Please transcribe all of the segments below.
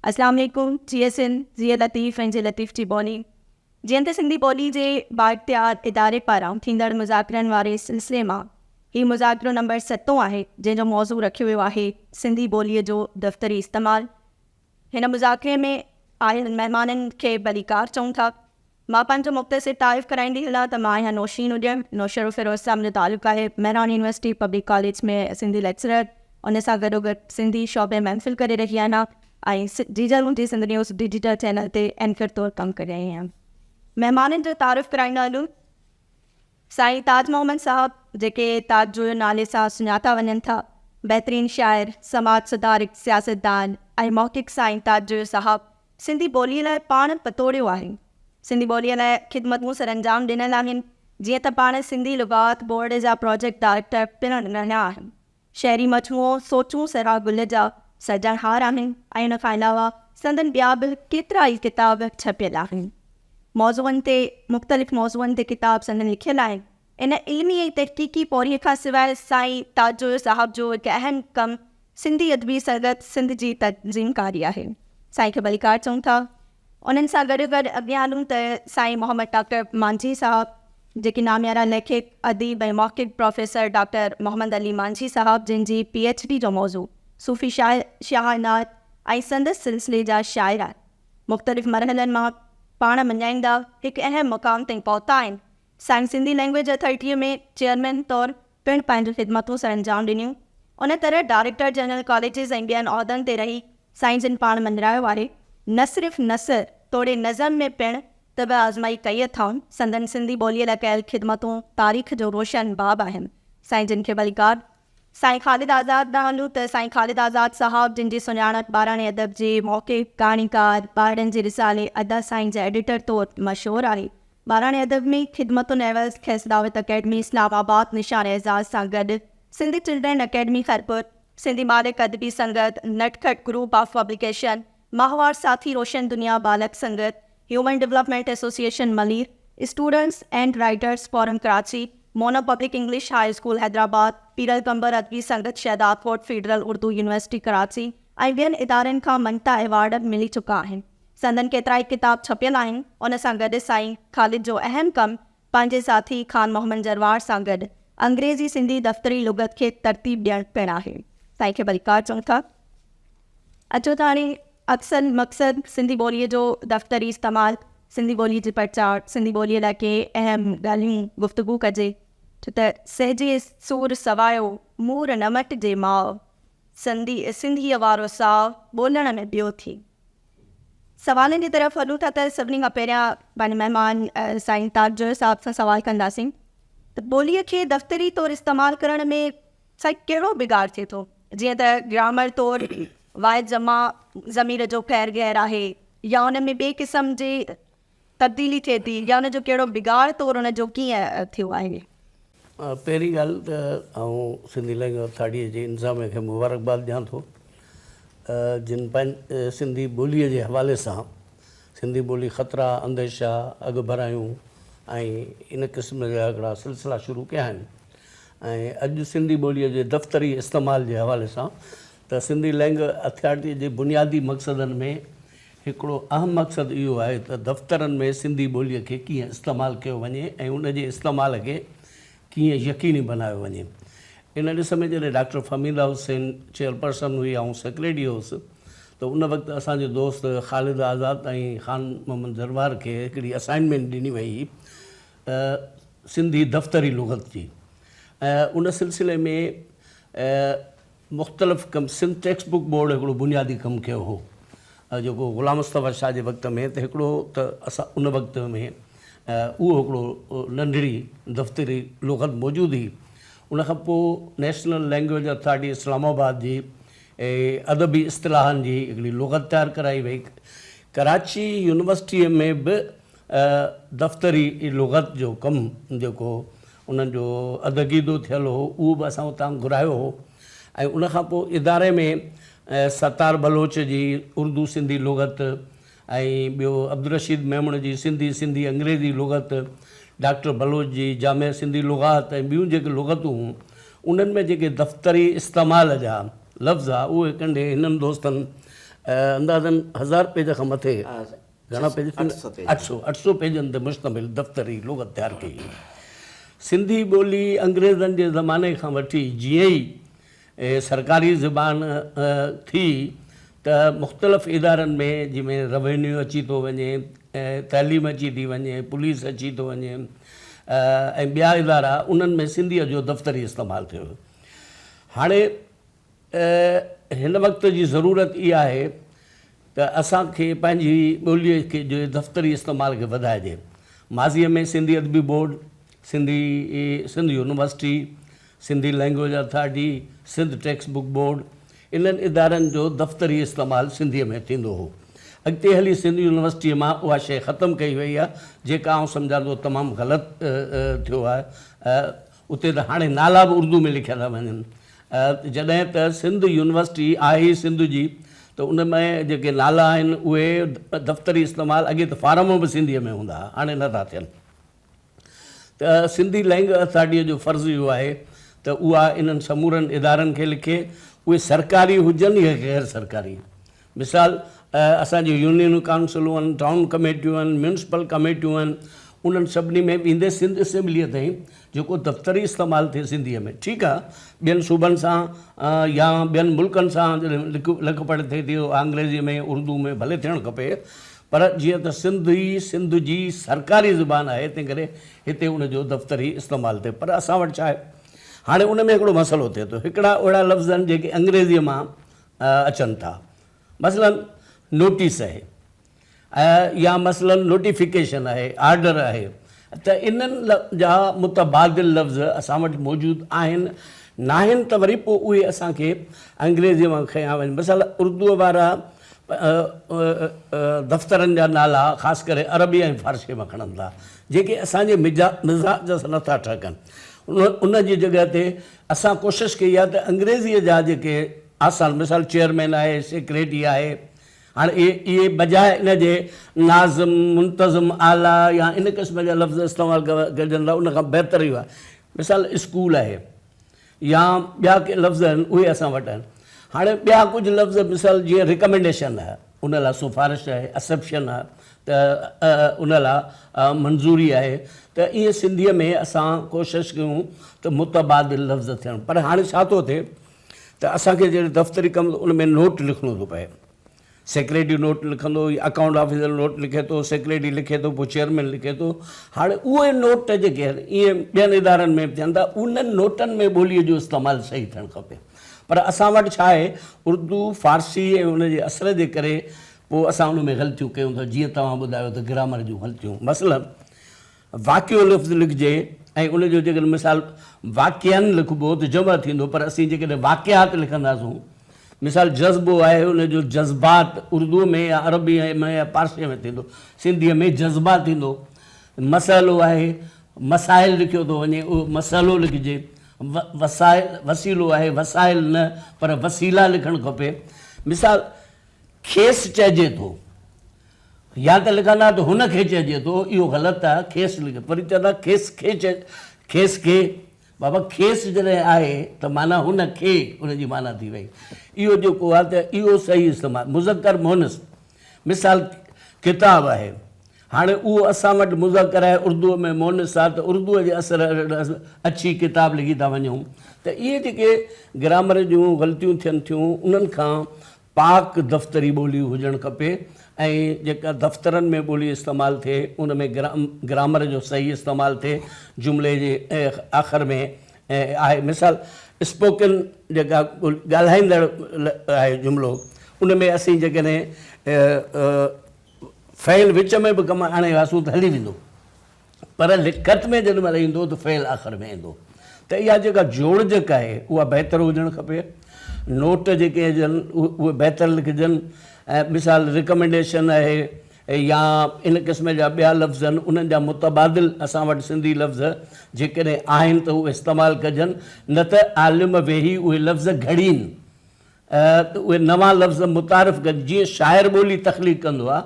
अस्सलाम वालेकुम। GSN ज़िया लतीफ़ ऐं जे लतीफ़ जी ॿोली। जीअं त सिंधी ॿोली जे बाइख़्तियार इदारे पारां थींदड़ मुज़ाकरनि वारे सिलसिले मां हीउ मुज़ाकिरो नंबर 7 आहे, जंहिंजो मौज़ू रखियो वियो आहे सिंधी ॿोलीअ जो दफ़्तरी इस्तेमालु। हिन मुज़ाकिरे में आयल महिमाननि खे भलीकार चऊं था। मां पंहिंजो मुख़्तसिर तारीफ़ कराईंदी हलां त मां आहियां नौशीन उॼम। नौशर फ़िरोज़ साहब मुंहिंजो तालुक़ु आहे महरान यूनिवर्सिटी पब्लिक कॉलेज में सिंधी लेक्चरर, उन सां गॾोगॾु सिंधी शोबे महफ़िल करे रही आहियां ऐं जीजल जी सिंध न्यूज़ डिजिटल चैनल ते एंकर तौरु कमु करे रही आहियां। महिमाननि जो तारीफ़ कराईंदा हलूं। साईं ताज मोहम्मद साहब, जेके ताज जो नाले सां सुञाता वञनि था, बहितरीन शाइर, समाज सुधारक, सियासतदान ऐं मौक़िक़ साईं ताज जो साहब सिंधी ॿोलीअ लाइ पाण पतोड़ियो आहे। सिंधी ॿोलीअ लाइ ख़िदमतूं सरअंजाम ॾिनल आहिनि, जीअं त पाण सिंधी लुगात बोर्ड जा प्रोजेक्ट डायरेक्टर पिणु रहिया आहिनि। शहरी मजमूओ सोचूं सरा गुल जा सजणहार आहिनि ऐं उन खां अलावा संदन ॿिया बि केतिरा ई किताब छपियल आहिनि। मौज़ूअनि ते मुख़्तलिफ़ मौज़ूअनि ते किताब संदन लिखियल आहिनि। इन इल्मी ऐं तहक़ीक़ी पौड़ीअ खां सवाइ साईं ताज साहब जो हिकु अहम कमु सिंधी अदबी सरगत सिंध जी तंज़ीमकारी आहे। साईं खे भलीकार चऊं था। उन्हनि सां गॾु गॾु अॻियां हलूं त साईं मोहम्मद डॉक्टर मांझी साहब, जेके नामियारा लेखक, अदीब ऐं मौक़िक़ प्रोफेसर डॉक्टर मोहम्मद अली मांझी साहब, जिन जी PhD जो मौज़ू सूफ़ी शाहनात ऐं संदसि सिलसिले जा शाइर आहिनि, मुख़्तलिफ़ मरहलनि मां पाण मञाईंदा हिकु अहम मुक़ाम ताईं पहुता आहिनि। साईं सिंधी लैंग्वेज अथॉरिटीअ में चेयरमैन तौरु पिणु पंहिंजूं ख़िदमतूं सरअंजाम ॾिनियूं। उन तरह डायरेक्टर जनरल कॉलेजिस ऐं ॿियनि उहिदनि ते रही साईं जिन पाण मंदिरायो आहे। न सिर्फ़ु नसर तोड़े नज़म में पिणु तब आज़माई कई अथऊं। संदन सिंधी ॿोलीअ लाइ कयल ख़िदमतूं तारीख़ जो रोशन बाब आहिनि। साईं जिन खे भलीकार। साईं ख़ालिद आज़ाद ॾांहुं हलूं त साईं ख़ालिद आज़ाद साहब, जिन जी सुञाणप ॿाराणे अदब जे मौक़िक़, कहाणीकार, ॿारनि जे रिसाले अदा साईं जा एडिटर तौरु मशहूरु आहे। ॿाराणे अदब में ख़िदमतुनि एवज़ खेस दावत अकेडमी इस्लामाबाद निशान एज़ाज़ सां गॾु सिंधी चिल्ड्रन अकेडमी खरपुर, सिंधी मालिक अदबी संगत, नटखट ग्रुप ऑफ पब्लिकेशन, माहवार साथी रोशन Duniya Balak Sangat, human development association Malir, students and writers forum Karachi, mono public English high school Hyderabad, Piral Kambar Adabi Sangat Shahdad Kot federal Urdu university Karachi ऐं ॿियनि इदारनि खां मनता एवार्ड मिली चुका आहिनि। संदन केतिरा ई किताब छपियल आहिनि। उन सां गॾु साईं ख़ालिद जो अहम कमु पंहिंजे साथी ख़ान मोहम्मद जरवार सां गॾु अंग्रेज़ी सिंधी दफ़्तरी लुगत खे तरतीब ॾियणु पिणु आहे। साईं खे भलीकार चऊं था। अचो त हाणे अक्सर मक़सदु सिंधी ॿोलीअ जो दफ़्तरी इस्तेमालु, सिंधी ॿोलीअ जी प्रचार, सिंधी ॿोलीअ लाइ के अहम ॻाल्हियूं गुफ़्तगू कजे। छो त सहजे सूर सवायो मूर न मटिजे माउ, सिंधीअ वारो साउ ॿोलण में ॿियो थी। सवालनि जी तरफ़ हलूं था त सभिनी खां पहिरियां पंहिंजे महिमान साईं ताज साहब सां सवालु कंदासीं त ॿोलीअ खे दफ़्तरी तौरु इस्तेमालु करण में साईं कहिड़ो बिगाड़ थिए थो? जीअं त ग्रामर तौरु वाहिद जमा ज़मीर जो ख़ैर गैर आहे, या उन में ॿिए क़िस्म जी तब्दीली थिए थी, या उन जो कहिड़ो बिगाड़ तौरु उन जो कीअं थियो आहे? पहिरीं ॻाल्हि त आउं सिंधी लैंग्वेज अथॉरिटीअ जे इंतिज़ाम खे मुबारकबाद ॾियां थो, जिन सिंधी ॿोलीअ जे हवाले सां सिंधी ॿोली ख़तरा, अंदेशा, अॻु भरायूं ऐं इन क़िस्म जा हिकिड़ा सिलसिला शुरू कया आहिनि। ऐं अॼु सिंधी ॿोलीअ जे दफ़्तरी इस्तेमाल जे हवाले सां त सिंधी लैंग्वेज अथॉरिटीअ जे बुनियादी मक़सदनि में हिकिड़ो अहम मक़सदु इहो आहे त दफ़्तरनि में सिंधी ॿोलीअ खे कीअं इस्तेमालु कयो वञे ऐं उन जे इस्तेमाल खे कीअं यकीनी बनायो वञे। इन ॾिस में जॾहिं डॉक्टर फमीदा हुसैन चेयरपर्सन हुई ऐं सेक्रेटरी हुउसि, त उन वक़्तु असांजे दोस्त ख़ालिद आज़ाद ऐं ख़ान मोहम्मद जरवार खे हिकिड़ी असाइनमेंट ॾिनी वई हुई सिंधी दफ़्तरी लुग़त जी। ऐं उन सिलसिले में मुख़्तलिफ़ कमु सिंध टेक्स्ट बुक बोर्ड हिकिड़ो बुनियादी कमु कयो हो, जेको ग़ुलाम मुस्तफ़ा शाह जे वक़्त में। त हिकिड़ो त असां उन वक़्त में उहो हिकिड़ो नंढड़ी दफ़्तरी लुग़त मौजूदु हुई। उनखां पोइ नेशनल लैंग्वेज अथॉरिटी इस्लामाबाद जी अदबी इस्तिलाहनि जी हिकिड़ी लुग़त तयारु कराई वई। कराची यूनिवर्सिटीअ में बि दफ़्तरी लुग़त जो कमु जेको उन्हनि जो अदगीदो थियल हो, उहो बि असां उतां घुरायो हो। ऐं उनखां पोइ इदारे में सतार बलोच जी उर्दू सिंधी लुग़त ऐं ॿियो अब्दुल रशीद मेमण जी सिंधी अंग्रेज़ी लुग़त, डॉक्टर बलोच जी जामे सिंधी लुग़ात ऐं ॿियूं जेके लुग़तूं हुयूं, उन्हनि में जेके दफ़्तरी इस्तेमाल जा लफ़्ज़ आहे उहे कंडे हिननि दोस्तनि अंदाज़न 1000 पेज खां मथे घणा पेज 800 पेजनि ते मुश्तमिल दफ़्तरी लुग़त तयारु कई। सिंधी ॿोली अंग्रेज़नि जे ज़माने खां वठी जीअं ई सरकारी ज़बान थी त मुख़्तलिफ़ इदारनि में जंहिंमें रेवेन्यू अची थो वञे, तइलीम अची थी वञे, पुलिस अची थो वञे ऐं ॿिया इदारा, उन्हनि में सिंधीअ जो दफ़्तरी इस्तेमालु थियो। हाणे हिन वक़्त जी ज़रूरत इहा आहे त असांखे पंहिंजी ॿोलीअ खे जो दफ़्तरी इस्तेमाल खे वधाइजे। माज़ीअ में Sindhi Adabi board, Sindh university, Sindhi language authority, Sindh textbook board, इन्हनि इदारनि जो दफ़्तरी इस्तेमालु सिंधीअ में थींदो हो। अॻिते हली सिंध यूनिवर्सिटीअ मां उहा शइ ख़तमु कई वई आहे, जेका आउं सम्झां थो तमामु ग़लति थियो आहे। उते त हाणे नाला बि उर्दू में लिखिया था वञनि, जॾहिं त सिंध यूनिवर्सिटी आहे ई सिंध जी, त उन में जेके नाला आहिनि उहे दफ़्तरी इस्तेमालु, अॻे त फारम बि सिंधीअ में हूंदा हुआ, हाणे नथा थियनि। त सिंधी लैंग्वेज अथॉरिटीअ जो फ़र्ज़ु इहो आहे त उहा इन्हनि समूरनि इदारनि खे लिखे, उहे सरकारी हुजनि या गैर सरकारी। मिसाल असांजी यूनियन काउंसिलूं आहिनि, टाउन कमेटियूं आहिनि, म्यूनिसिपल कमेटियूं आहिनि, उन्हनि सभिनी में ईंदे सिंध असेंबलीअ ताईं जेको दफ़्तरी इस्तेमालु थिए सिंधीअ में, ठीकु आहे। ॿियनि सूबनि सां या ॿियनि मुल्कनि सां लिख पढ़ थिए थी अंग्रेज़ीअ में, उर्दू में, भले थियणु खपे, पर जीअं त सिंध जी सरकारी ज़ुबान आहे, तंहिं करे हिते उनजो दफ़्तरी इस्तेमालु थिए। पर असां वटि छा आहे, हाणे उन में हिकिड़ो मसइलो थिए थो, हिकिड़ा अहिड़ा लफ़्ज़ आहिनि जेके अंग्रेज़ीअ मां अचनि था, मसलन नोटिस आहे या मसलन नोटिफिकेशन आहे, आर्डर आहे, त इन्हनि जा मुतबादिल लफ़्ज़ असां वटि मौजूदु आहिनि, नाहिनि त वरी पोइ उहे असांखे अंग्रेज़ीअ मां खयां वञनि। मिसाल उर्दूअ वारा दफ़्तरनि जा नाला ख़ासि करे अरबी ऐं फ़ारसी मां खणनि था, जेके असांजे मिज़ाज सां नथा ठहनि। उन जी जॻह ते असां कोशिशि कई आहे त अंग्रेज़ीअ जा जेके आसान, मिसाल चेयरमैन आहे, सेक्रेटरी आहे, हाणे इहे बजाए इन जे नाज़िम, मुंतज़िम, आला या इन क़िस्म जा लफ़्ज़ इस्तेमालु कजनि था, उनखां बहितर इहो आहे। मिसाल स्कूल आहे या ॿिया के लफ़्ज़ आहिनि, उहे असां वटि आहिनि। हाणे ॿिया कुझु लफ़्ज़ मिसाल जीअं रिकमेंडेशन आहे, उन लाइ सिफ़ारिश आहे, असप्शन आहे, त उन लाइ मंज़ूरी आहे, त ईअं सिंधीअ में असां कोशिशि कयूं त मुतबादिल लफ़्ज़ थियनि। पर हाणे छा थो थिए त असांखे जहिड़े दफ़्तरी कमु उन में नोट लिखणो थो पए, सेक्रेटरी नोट लिखंदो, अकाउंट ऑफिसर नोट लिखे थो, सेक्रेटरी लिखे थो, पोइ चेयरमैन लिखे थो। हाणे उहे नोट जेके आहिनि ईअं ॿियनि इदारनि में थियनि था, उन्हनि नोटनि में ॿोलीअ जो इस्तेमालु सही थियणु खपे। पर असां वटि छा आहे, उर्दू, फ़ारसी ऐं उनजे असर जे करे पोइ असां उन में ग़लतियूं कयूं था। जीअं तव्हां ॿुधायो त ग्रामर जूं ग़लतियूं, मसलन वाक़ियो लफ़्ज़ लिखिजे ऐं उनजो जेकॾहिं मिसाल वाक़ियनि लिखिबो त जमा थींदो, पर असीं जेकॾहिं वाक़ियात लिखंदासीं, मिसाल जज़्बो आहे उनजो जज़्बात उर्दूअ में या अरबी में या पारसीअ में थींदो, सिंधीअ में जज़्बा थींदो। मसइलो आहे, मसाइल लिखियो थो वञे, उहो मसइलो लिखिजे। वसीलो आहे, वसाइल न पर वसीला लिखणु खपे। मिसाल खेसि चइजे थो, या त लिखंदा त हुनखे चइजे थो, इहो ग़लति आहे, खेसि लिखे, वरी चवंदा खेसि खे, बाबा खेसि जॾहिं आहे त माना हुनखे, हुनजी माना थी वई। इहो जेको आहे त इहो सही इस्तेमालु। मुज़कर मोनस, मिसाल किताब आहे, हाणे उहो असां वटि मुज़कर आहे, उर्दूअ में मोनस आहे, त उर्दूअ जे असर अछी किताब लिखी था वञूं। त इहे जेके ग्रामर जूं ग़लतियूं थियनि थियूं, उन्हनि खां पाक दफ़्तरी ॿोली हुजणु खपे ऐं जेका दफ़्तरनि में ॿोली इस्तेमालु थिए उन में ग्रामर जो सही इस्तेमालु थिए, जुमिले जे आख़िर में आहे। मिसाल स्पोकन जेका ॻाल्हाईंदड़ आहे जुमिलो, उन में असीं जेकॾहिं फ़ैल विच में बि कमु आणे वियासीं त हली वेंदो, पर लिखत में जेॾी महिल ईंदो त फ़ैल आख़िर में ईंदो। त इहा जेका जोड़जक आहे उहा बहितर हुजणु खपे। नोट जेके हुजनि उहे बहितर लिखिजनि। ऐं मिसाल रिकमेंडेशन आहे या इन क़िस्म जा ॿिया लफ़्ज़ आहिनि, उन्हनि जा मुतबादिल असां वटि सिंधी लफ़्ज़ जेकॾहिं आहिनि त उहे इस्तेमालु कजनि, न त आलिम वेही उहे लफ़्ज़ घड़ीनि, त उहे नवां लफ़्ज़ मुतारिफ़ कनि। जीअं शाइर ॿोली तख़लीक़ कंदो आहे,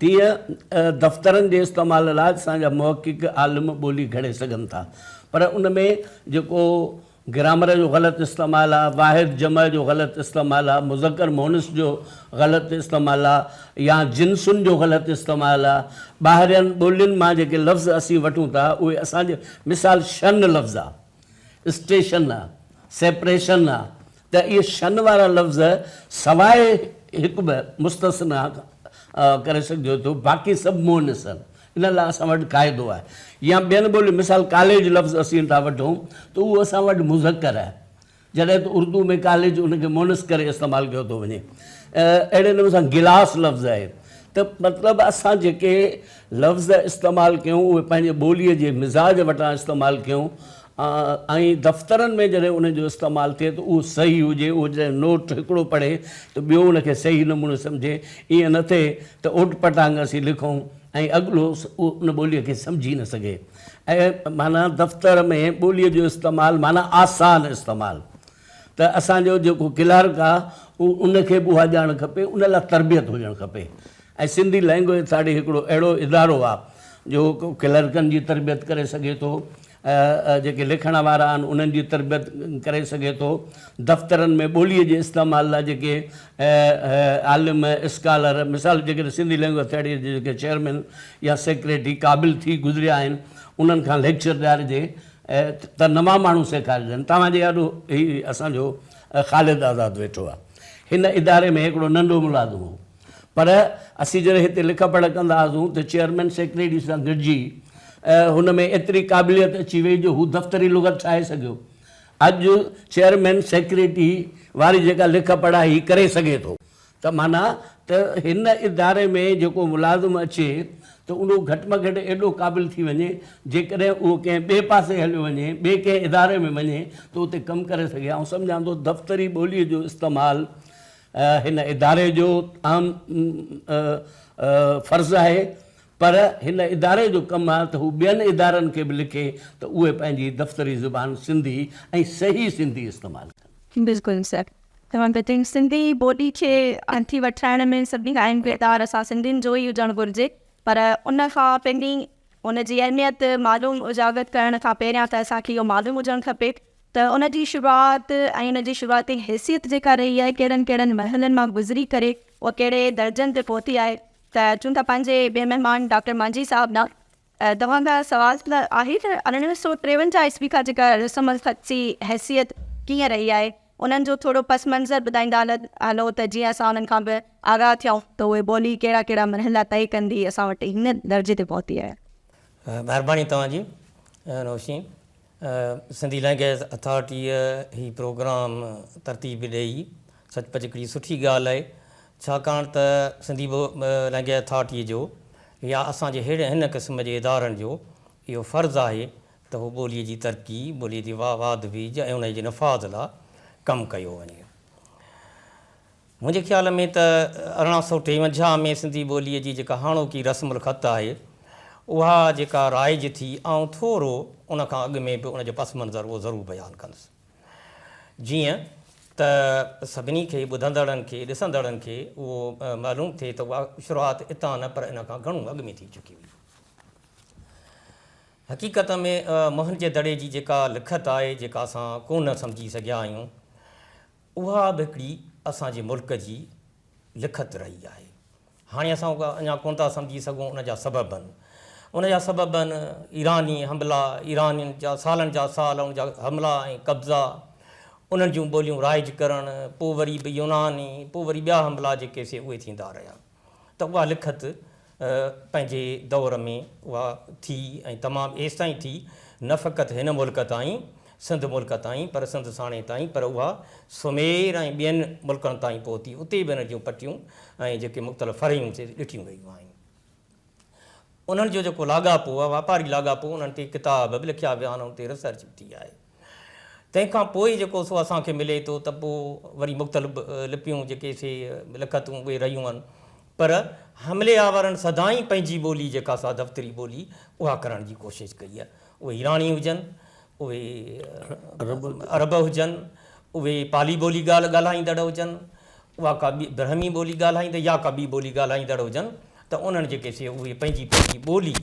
तीअं दफ़्तरनि जे इस्तेमाल लाइ असांजा मुहक़िक़ आलिम ॿोली घड़े सघनि था। पर उन में जेको ग्रामर जो ग़लति इस्तेमालु आहे, वाहिद जम जो ग़लति इस्तेमालु आहे, मुज़क्कर मोनस जो ग़लति इस्तेमालु आहे, या जिन्सुनि जो ग़लति इस्तेमालु आहे। ॿाहिरियनि ॿोलियुनि मां जेके लफ़्ज़ असीं वठूं था उहे असांजे मिसाल शन लफ़्ज़ आहे, स्टेशन आहे, सेपरेशन आहे, त इहे शन वारा लफ़्ज़ सवाइ हिकु बि मुस्तस्ना करे सघिजो थो, बाक़ी सभु मोनस आहिनि। इन लाइ असां वटि क़ाइदो आहे। या ॿियनि ॿोलियुनि मिसाल कॉलेज लफ़्ज़ असीं था वठूं त उहो असां वटि मुज़क्कर आहे, जॾहिं त उर्दू में कॉलेज उनखे मोनस करे इस्तेमालु कयो थो वञे। अहिड़े नमूने सां गिलास लफ़्ज़ आहे। त मतिलबु असां जेके लफ़्ज़ इस्तेमालु कयूं उहे पंहिंजे ॿोलीअ जे मिज़ाज वटां इस्तेमालु कयूं, ऐं दफ़्तरनि में जॾहिं उनजो इस्तेमालु थिए त उहो सही हुजे। उहो जॾहिं नोट हिकिड़ो पढ़े त ॿियो उनखे सही नमूने सम्झे। ईअं न थिए त ओट पटांग असीं लिखूं ऐं अॻिलो उन ॿोलीअ खे सम्झी न सघे। ऐं माना दफ़्तर में ॿोलीअ जो इस्तेमालु माना आसान इस्तेमालु। त असांजो जेको क्लर्क आहे उनखे बि उहा ॼाण खपे, उन लाइ तरबियत हुजणु खपे। ऐं सिंधी लैंग्वेज अथाड़ी हिकिड़ो अहिड़ो इदारो आहे जो क्लर्कनि जी तरबियत करे सघे थो, जेके लिखण वारा आहिनि उन्हनि जी तरबियत करे सघे थो। दफ़्तरनि में ॿोलीअ जे इस्तेमालु लाइ जेके आलिम स्कॉलर मिसाल जेके सिंधी लैंग्वेज अथाड़ी जे जेके चेयरमैन या सेक्रेटरी क़ाबिल थी गुज़रिया आहिनि उन्हनि खां लेक्चर ॾियारिजे त नवां माण्हू सेखारिजनि। तव्हांजे ॾाढो ही असांजो ख़ालिद आज़ाद वेठो आहे। हिन इदारे में हिकिड़ो नंढो मुलाज़िम हो, पर असीं जॾहिं हिते लिख पढ़ कंदा हुआसीं त चेयरमैन सेक्रेटरी सां गॾिजी हुन में एतिरी क़ाबिलियत अची वई जो हू दफ़्तरी लुग़त ठाहे सघियो। अॼु चेयरमैन सेक्रेटरी वारी जेका लिख पढ़ा ही करे सघे थो। त माना त हिन इदारे में जेको मुलाज़िम अचे त उहो घटि में घटि एॾो क़ाबिल थी वञे, जेकॾहिं उहो कंहिं ॿिए पासे हलियो वञे, ॿिए कंहिं इदारे में वञे त उते कमु करे सघे। ऐं सम्झां थो दफ़्तरी ॿोलीअ जो इस्तेमालु हिन इदारे जो आम फ़र्ज़ु आहे, पर हिन इदारे जो कमु आहे त हू ॿियनि इदारनि खे बि लिखे त उहे पंहिंजी दफ़्तरी ज़ुबान सिंधी ऐं सही सिंधी इस्तेमालु कनि। बिल्कुलु सर, तव्हां ॿुधायो सिंधी ॿोली खे अॻिते वधाइण में सभिनी खां अहम किरदारु असां सिंधियुनि जो ई हुजणु घुरिजे, पर उन खां पहिरीं उनजी अहमियत मालूम उजागर करण खां पहिरियां त असांखे इहो मालूम हुजणु खपे त उनजी शुरूआति ऐं उनजी शुरूआती हैसियत जेका रही आहे कहिड़नि कहिड़नि महलनि मां गुज़री करे उहा कहिड़े दर्जनि ते पहुती आहे। त चूं था पंहिंजे ॿिए महिमान डॉक्टर मांझी साहब न तव्हां खां सवाल आहे त 1953 ईस्वी खां जेका रस्म ख़त जी हैसियत कीअं रही आहे उन्हनि जो थोरो पस मंज़र ॿुधाईंदा हलो त जीअं असां उन्हनि खां बि आगाह थियूं त उहे ॿोली कहिड़ा कहिड़ा मरहला तय कंदी असां वटि हिन दर्जे ते पहुती आहे। महिरबानी तव्हांजी नौशी। सिंधी लैंग्वेज अथॉरिटीअ ही प्रोग्राम तरतीब ॾेई सचपच हिकिड़ी सुठी ॻाल्हि आहे, छाकाणि त सिंधी लैंग्वेज अथॉरिटीअ जो या असांजे हिन क़िस्म जे इदारनि जो इहो फ़र्ज़ु आहे त हू ॿोलीअ जी तरक़ी, ॿोलीअ जी वाद बीज ऐं उनजे नफ़ाज़ लाइ कमु कयो वञे। मुंहिंजे ख़्याल में त 1953 में सिंधी ॿोलीअ जी जेका हाणोकी रस्मुल ख़त आहे उहा जेका राइज थी, ऐं थोरो उनखां अॻु में बि उनजो पस मंज़र उहो ज़रूरु बयानु कंदुसि, जीअं त सभिनी खे ॿुधंदड़नि खे ॾिसंदड़नि खे उहो मालूम थिए त उहा शुरूआति हितां न पर इन खां घणो अॻु में थी चुकी हुई। हक़ीक़त में मोहन जे दड़े जी जेका लिखत आहे जेका असां कोन सम्झी सघिया आहियूं उहा बि हिकिड़ी असांजे मुल्क जी लिखत रही आहे। हाणे असां उहा अञा कोन था सम्झी सघूं। उनजा सबब आहिनि ईरानी हमला, ईरानियुनि जा सालनि जा साल उनजा हमला ऐं कब्ज़ा, उन्हनि जूं ॿोलियूं राइज करणु, पोइ वरी बि यूनानी, पोइ वरी ॿिया हमला जेके से उहे थींदा रहिया। त उहा लिखत पंहिंजे दौर में उहा थी ऐं तमामु एसि ताईं थी, न फ़क़ति हिन मुल्क ताईं सिंध मुल्क ताईं पर सिंध साणे ताईं, पर उहा सुमेर ऐं ॿियनि मुल्कनि ताईं पहुती। उते बि हिन जूं पटियूं ऐं जेके मुख़्तलिफ़ फ़रहियूं से ॾिठियूं वयूं आहिनि। उन्हनि जो जेको लाॻापो आहे वापारी लाॻापो, उन्हनि ते किताब बि लिखिया विया आहिनि, उन ते रिसर्च बि थी आहे। तंहिंखां पोइ जेको सो असांखे मिले थो त पोइ वरी मुख़्तलिफ़ लिपियूं जेके से लिखतूं उहे रहियूं आहिनि, पर हमले आवरनि सदाईं पंहिंजी ॿोली जेका सा दफ़्तरी ॿोली उहा करण जी कोशिशि कई आहे। उहे ईरानी हुजनि, उहे अरब हुजनि, उहे पाली ॿोली ॻाल्हाईंदड़ हुजनि, उहा का ॿी ब्रह्मी ॿोली ॻाल्हाईंदड़ या का ॿी ॿोली ॻाल्हाईंदड़ हुजनि, त उन्हनि जेके से उहे पंहिंजी ॿोली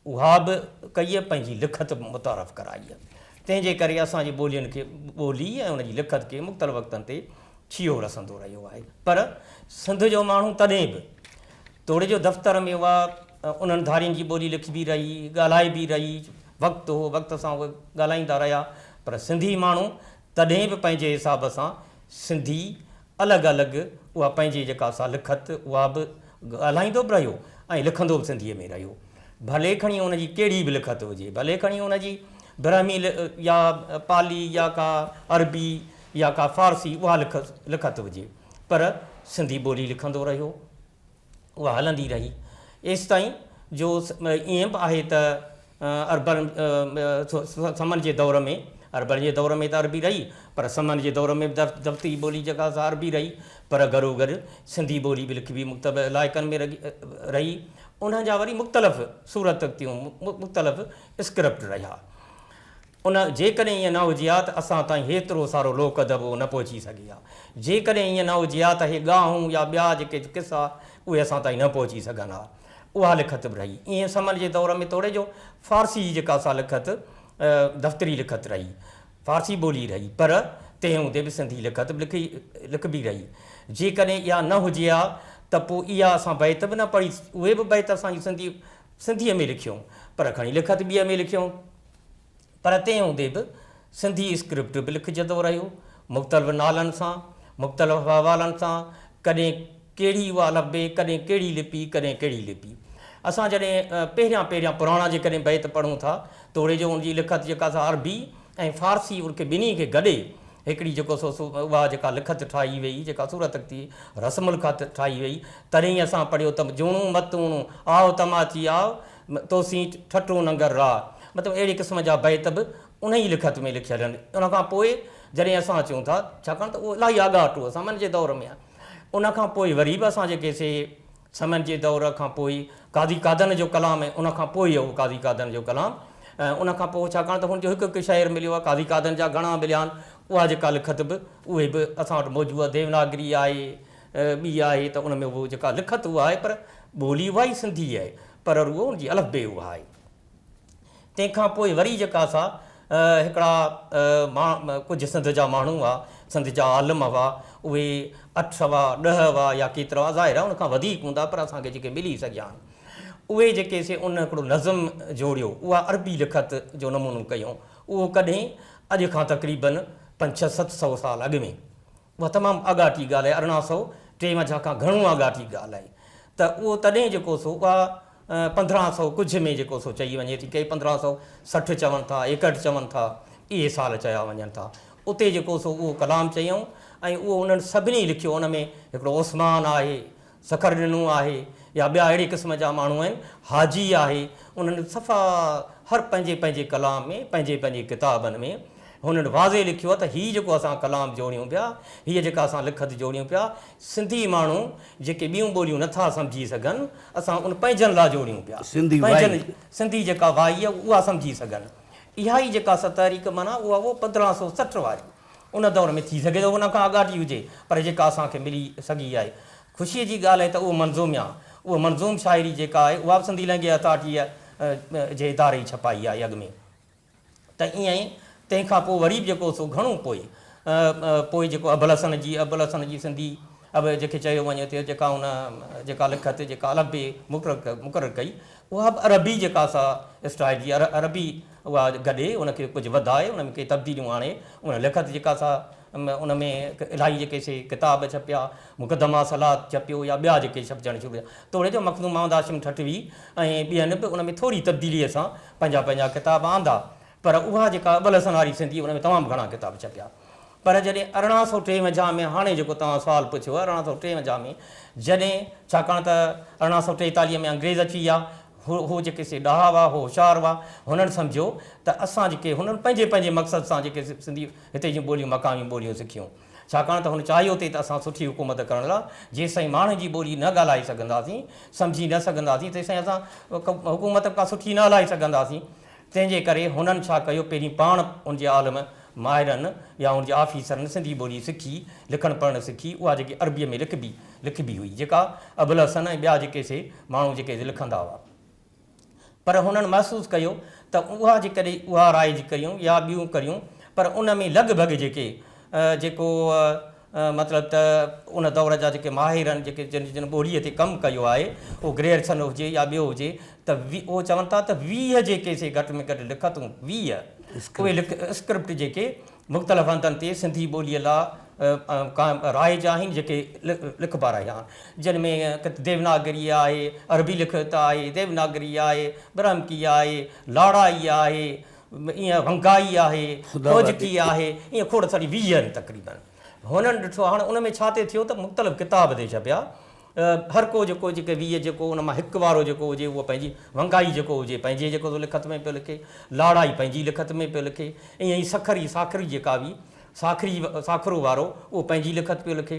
उहा बि कई आहे, पंहिंजी लिखत मुतारफ़ कराई आहे। तंहिंजे करे असांजी ॿोलियुनि खे ॿोली ऐं उनजी लिखत खे मुख़्तलिफ़ वक़्तनि ते छियो रसंदो रहियो आहे। पर सिंध जो माण्हू तॾहिं बि तोड़े जो दफ़्तर में उहा उन्हनि धारियुनि जी ॿोली लिखबी रही, ॻाल्हाए बि रही, वक़्तु हो वक़्त सां उहे ॻाल्हाईंदा रहिया। पर सिंधी माण्हू तॾहिं बि पंहिंजे हिसाब सां सिंधी अलॻि अलॻि उहा पंहिंजी जेका सा लिखत उहा बि ॻाल्हाईंदो बि रहियो ऐं लिखंदो बि सिंधीअ में रहियो। भले खणी उनजी कहिड़ी बि लिखत हुजे, भले खणी उनजी ब्रह्मी या पाली या का अरबी या का फ़ारसी उहा लिखत हुजे, पर सिंधी ॿोली लिखंदो रहियो, उहा हलंदी रही एसि ताईं जो ईअं बि आहे त समन जे दौर में, अरबन जे दौर में त अरबी रही, पर समन जे दौर में दफ़्तरी ॿोली जेका सा अरबी रही, पर गॾो गॾु सिंधी ॿोली बि लिखबी मुख़्तलिफ़ इलाइक़नि में रही। उन जा वरी मुख़्तलिफ़ सूरतियूं, मुख़्तलिफ़ स्क्रिप्ट रहिया। उन जेकॾहिं ईअं न हुजे हा त असां ताईं हेतिरो सारो लोक अदब न पहुची सघे हा। जेकॾहिं ईअं न हुजे हा त हे ॻाहूं या ॿिया जेके किसा उहे असां ताईं न पहुची सघनि हा। उहा लिखत बि रही। ईअं समन जे दौर में तोड़े जो फ़ारसी जेका सा लिखत दफ़्तरी लिखत रही, फ़ारसी ॿोली रही, पर तंहिं हूंदे बि सिंधी लिखत बि लिखबी रही। जेकॾहिं इहा न हुजे हा त पोइ इहा असां बैत बि न पढ़ी, उहे बि बैत असांजी सिंधीअ में लिखियूं, पर खणी लिखत ॿीअ में लिखियूं। पर तंहिं हूंदे बि सिंधी स्क्रिप्ट बि लिखजंदो रहियो, मुख़्तलिफ़ नालनि सां, मुख़्तलिफ़ हवालनि सां, कॾहिं कहिड़ी उहा लफ़े, कॾहिं कहिड़ी लिपि, कॾहिं कहिड़ी लिपि। असां जॾहिं पहिरियां पुराणा जेकॾहिं बैत पढ़ूं था तोड़े जो उनजी लिखत जेका सा अरबी ऐं फ़ारसी उनखे ॿिन्ही खे गॾे हिकिड़ी जेको उहा जेका लिखत ठाही वई, जेका सूरत थी रस्मुल ख़त ठाही वई, तॾहिं असां पढ़ियो त जूणू मतूणू आओ तमाची आओ तोसी ठटो नंगर रा, मतिलबु अहिड़े क़िस्म जा बैत बि उन ई लिखत में लिखियल आहिनि। उनखां पोइ जॾहिं असां अचूं था, छाकाणि त उहो इलाही आगाटो आहे, समन जे दौर में आहे। उनखां पोइ वरी बि असां जेके से समन जे दौर खां पोइ कादी कादन जो कलाम आहे, उनखां पोइ उहो कादी कादन जो कलाम, उनखां पोइ छाकाणि त हुनजो हिकु हिकु शहर मिलियो आहे, कादी कादन जा घणा मिलिया आहिनि, उहा जेका लिखत बि उहे बि असां वटि मौजूदु आहे। देवनागरी आहे, ॿी आहे, त उन में उहो जेका लिखत उहा आहे, पर ॿोली उहा ई सिंधी आहे, पर उहो उनजी अलफ़बे उहा आहे। तंहिंखां पोइ वरी जेका सा हिकिड़ा कुझु सिंध जा माण्हू हुआ, सिंध जा आलिम हुआ, उहे 8 हुआ 10 हुआ या केतिरा हुआ, ज़ाहिर आहे उनखां वधीक हूंदा, पर असांखे जेके मिली सघिया आहिनि उहे जेके से उन हिकिड़ो नज़म जोड़ियो, उहा अरबी लिखत जो नमूनो कयूं। उहो कॾहिं अॼु खां तक़रीबन 500-700 साल अॻु में, उहा तमामु आगाटी ॻाल्हि आहे, 1853 खां घणो आगाटी ॻाल्हि आहे। त उहो तॾहिं जेको सो उहा 1500 कुझु में जेको सो चई वञे थी, के 1560 चवनि था, 61 चवनि था, इहे साल चया वञनि था। उते जेको सो उहो कलाम चयऊं ऐं उहो उन्हनि सभिनी लिखियो। उन में हिकिड़ो उस्मान आहे, सखरनू आहे, या ॿिया अहिड़े क़िस्म जा माण्हू आहिनि, हाजी आहे, उन्हनि सफ़ा हर पंहिंजे पंहिंजे कलाम में, पंहिंजे पंहिंजे किताबनि में हुननि वाज़े लिखियो आहे त हीअ जेको असां कलाम जोड़ियूं पिया, हीअ जेका असां लिखत जोड़ियूं पिया, सिंधी माण्हू जेके ॿियूं ॿोलियूं नथा सम्झी सघनि, असां उन पंहिंजनि लाइ जोड़ियूं पिया, सिंधी जेका वाई आहे उहा सम्झी सघनि। इहा ई जेका तहरीक माना उहा 1560 वारी उन दौर में थी सघे थो, उनखां आगाटी हुजे, पर जेका असांखे मिली सघी आहे। ख़ुशीअ जी ॻाल्हि आहे त उहो मंज़ूम आहे, उहा मंज़ूम शाइरी जेका आहे उहा बि सिंधी लंघे अथॉरिटीअ जे इदारे जी छपाई आहे अॻु में। त ईअं ई तंहिंखां पोइ वरी बि जेको सो घणो पोइ जेको अबुल हसन जी सिंधी जेके चयो वञे थो, जेका हुन जेका लिखत जेका अलफ़बे मुक़ररु कई, उहा बि अरबी जेका सा स्टाइल जी अरबी उहा गॾे उनखे कुझु वधाए, उन में के तब्दीलियूं आणे, उन लिखत जेका सा उन में इलाही जेके से किताब छपिया, मुक़दमा सलाद छपियो, या ॿिया जेके छपजणु शुरू थिया। तोड़े जो मखदूम महमूद हाशिम ठठवी ऐं ॿियनि बि उन में थोरी तब्दीलीअ सां पंहिंजा पंहिंजा किताब आंदा, पर उहा जेका अबुल हसन वारी सिंधी उन में तमामु घणा किताब छपिया। पर जॾहिं 1853 में, हाणे जेको तव्हां सुवालु पुछियो आहे, 1853 में जॾहिं, छाकाणि त 1843 में अंग्रेज़ अची विया, हो जेके से ॾाहा हुआ, हो होशियार हुआ, हुननि सम्झो त असां जेके हुननि पंहिंजे पंहिंजे मक़सद सां जेके सिंधी हिते जूं ॿोलियूं मक़ामी ॿोलियूं सिखियूं, छाकाणि त हुन चाहियो ते त असां सुठी हुकूमत करण लाइ जेसिताईं माण्हुनि जी ॿोली न ॻाल्हाए सघंदासीं, सम्झी न सघंदासीं, तेसिताईं असां हुकूमत का सुठी न हलाए सघंदासीं। तंहिंजे करे हुननि छा कयो, पहिरीं पाण उनजे आलम माहिरनि या उनजे ऑफिसरनि सिंधी ॿोली सिखी, लिखणु पढ़णु सिखी, उहा जेकी अरबीअ में लिखबी हुई, जेका अबुल हसन ऐं ॿिया जेके से माण्हू जेके लिखंदा हुआ। पर हुननि महसूसु कयो त उहा जेकॾहिं उहा राइज करियूं या ॿियूं करियूं पर उन में लॻभॻि जेके जेको मतिलबु त उन दौर जा जेके माहिर आहिनि जेके जिन ॿोलीअ ते कमु कयो आहे उहो ग्रेयरसन हुजे या ॿियो हुजे त उहो चवनि था त 20 जेके से घटि में घटि लिखतूं 20 उहे स्क्रिप्ट जेके मुख़्तलिफ़ हंधनि ते सिंधी ॿोलीअ लाइ राइज आहिनि जेके लिखबा रहिया आहिनि जिन में देवनागरी आहे अरबी लिखत आहे देवनागरी आहे ब्रह्मकी आहे लाड़ाई आहे ईअं वंगाई आहे खोजकी आहे ईअं खोड़ सारी 20 आहिनि तक़रीबन हुननि ॾिठो हाणे उन में छा थियो त मुख़्तलिफ़ किताब ते छपिया हर को जेको जेके 20 जेको उन मां हिकु वारो जेको हुजे उहो पंहिंजी वंगाई जेको हुजे पंहिंजे जेको लिखत में पियो लिखे लाड़ाई पंहिंजी लिखत में पियो लिखे ईअं ई साखरी जेका बि साखरो वारो उहो पंहिंजी लिखत पियो लिखे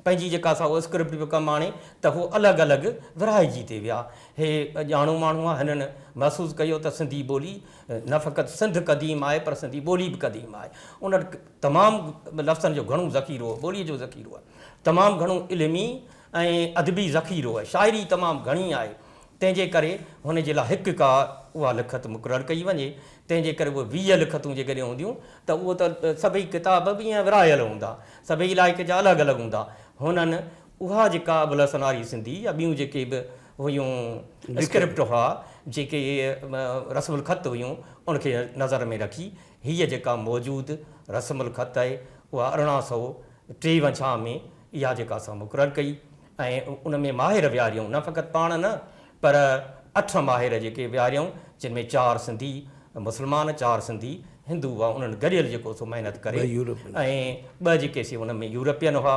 पंहिंजी जेका असां उहा स्क्रिप्ट पियो कमु आणे त उहो अलॻि अलॻि विराइजी ते विया हे ॼाणू माण्हू आहे हिननि महसूसु कयो त सिंधी ॿोली न फ़क़ति सिंध क़दीम आहे पर सिंधी ॿोली बि क़दीम आहे उन वटि तमामु लफ़्ज़नि जो घणो ज़ख़ीरो आहे ॿोलीअ जो ज़ख़ीरो आहे तमामु घणो इल्मी ऐं अदबी ज़ख़ीरो आहे शाइरी तमामु घणी आहे तंहिंजे करे हुनजे लाइ हिकु का उहा लिखत मुक़ररु कई वञे तंहिंजे करे उहे 20 लिखतूं जेकॾहिं हूंदियूं त उहो त सभई किताब बि ईअं विरायल हूंदा सभई इलाइक़े जा अलॻि अलॻि हूंदा हुननि उहा जेका अबुल हसन सिंधी या ॿियूं जेके बि हुयूं स्क्रिप्ट हुआ जेके रस्मुल ख़त हुयूं उनखे नज़र में रखी हीअ जेका मौजूदु रस्मुल ख़त आहे उहा 1853 में इहा जेका असां मुक़ररु कई ऐं उन में माहिर विहारियूं न फ़क़ति पाण न पर 8 माहिर जेके विहारियूं जिन में 4 सिंधी मुस्लमान 4 सिंधी हिंदू हुआ उन्हनि गॾियल जेको सो महिनत करे ऐं 2 जेके से उन में यूरोपियन हुआ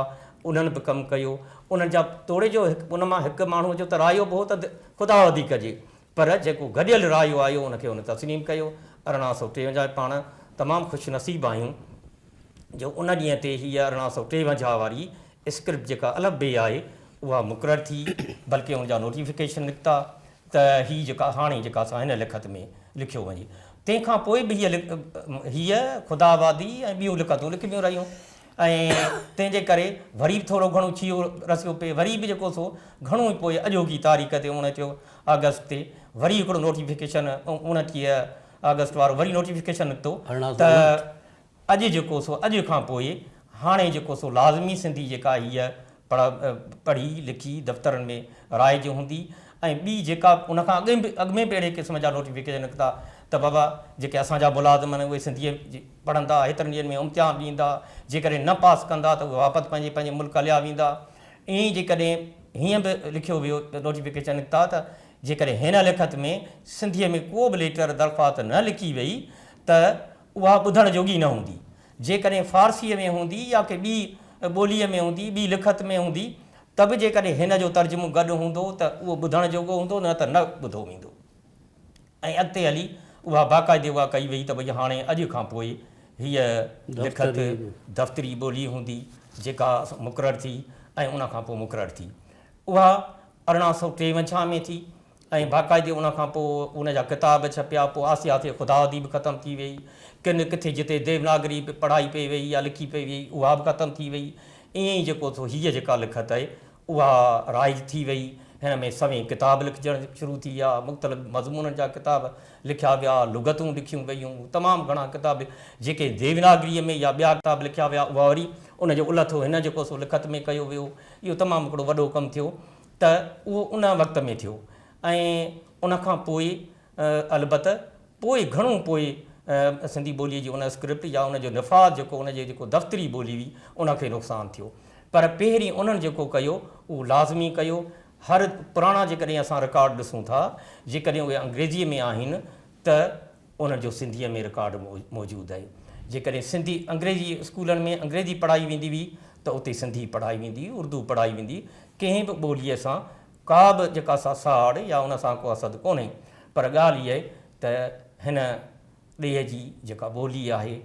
उन्हनि बि कमु कयो उन्हनि जा तोड़े जो उन मां हिकु माण्हू जो त रायो बि हो त ख़ुदा वधीक कजे पर जेको गॾियल रायो आयो उनखे उन तस्लीम कयो 1853 पाण तमामु ख़ुशि नसीब आहियूं जो उन ॾींहं ते हीअ 1853 वारी स्क्रिप्ट जेका अलबे आहे उहा मुक़ररु थी बल्कि उनजा नोटिफिकेशन निकिता त हीअ जेका हाणे जेका असां हिन लिखत में लिखियो वञे तंहिंखां पोइ बि हीअ ख़ुदाबादी ऐं ॿियूं लिखतूं लिखबियूं रहियूं ऐं तंहिंजे करे वरी बि थोरो घणो छियो रसियो पिए वरी बि जेको सो घणो ई पोइ अॼोकी तारीख़ ते 29 अगस्त ते वरी हिकिड़ो नोटिफिकेशन 29 अगस्त वारो वरी नोटिफिकेशन निकितो त अॼु जेको सो अॼु खां पोइ हाणे जेको सो लाज़मी सिंधी जेका हीअ पढ़ी लिखी दफ़्तरनि में राइज हूंदी ऐं ॿी जेका उनखां अॻु में बि अहिड़े क़िस्म जा नोटिफिकेशन निकिता त बाबा जेके असांजा मुलाज़िम आहिनि उहे सिंधीअ पढ़ंदा हेतिरनि ॾींहंनि में इम्तिहान ॾींदा जेकॾहिं न पास कंदा त उहे वापसि पंहिंजे मुल्क हलिया वेंदा ईअं ई जेकॾहिं हीअं बि लिखियो वियो नोटिफिकेशन निकिता त जेकॾहिं हिन लिखत में सिंधीअ में को बि लेटर दरख़्वास्त न लिखी वई त उहा ॿुधण जोगी न हूंदी जेकॾहिं फ़ारसीअ में हूंदी या के ॿी ॿोलीअ में हूंदी ॿी लिखत में हूंदी त बि जेकॾहिं हिन जो तर्जुमो गॾु हूंदो त उहो ॿुधण जोॻो हूंदो न त न ॿुधो वेंदो ऐं अॻिते हली उहा बाक़ाइदे उहा कई वई त भई हाणे अॼु खां पोइ हीअ लिखत दफ़्तरी ॿोली हूंदी जेका मुक़ररु थी ऐं उनखां पोइ मुक़ररु थी उहा 1853 में थी ऐं बाक़ाइदे उनखां पोइ उनजा किताब छपिया पोइ आसे आसे ख़ुदावदी बि ख़तमु थी वई किथे जिते देवनागरी पढ़ाई पई वई या लिखी पई वई उहा बि ख़तमु थी वई ईअं ई जेको सो हीअ जेका लिखत आहे उहा राइज थी वई हिन में सभई किताब लिखजणु शुरू थी विया मुख़्तलिफ़ मज़मूननि जा किताब लिखिया विया लुगतूं लिखियूं वयूं तमामु घणा किताब जेके देवनागरीअ में या ॿिया किताब लिखिया विया उहा वरी उनजो उलथो हिन जेको सो लिखत में कयो वियो इहो तमामु हिकिड़ो वॾो कमु थियो त उहो उन वक़्त में थियो ऐं उनखां पोइ अलबत पोइ घणो पोइ सिंधी ॿोलीअ जी उन स्क्रिप्ट या उनजो निफ़ाज़ जेको उनजे जेको दफ़्तरी ॿोली हुई उनखे नुक़सानु थियो पर पहिरीं उन्हनि जेको कयो उहो लाज़मी कयो हर पुराणा जेकॾहिं असां रिकॉर्ड ॾिसूं था जेकॾहिं उहे अंग्रेज़ीअ में आहिनि त उनजो सिंधीअ में रिकॉर्ड मौजूदु आहे जेकॾहिं सिंधी अंग्रेज़ी स्कूलनि में अंग्रेज़ी पढ़ाई वेंदी हुई त उते सिंधी पढ़ाई वेंदी उर्दू पढ़ाई वेंदी कंहिं बि ॿोलीअ सां का बि जेका साड़ या उन सां को असदु कोन्हे पर ॻाल्हि इहा आहे त हिन ॾेह जी जेका ॿोली आहे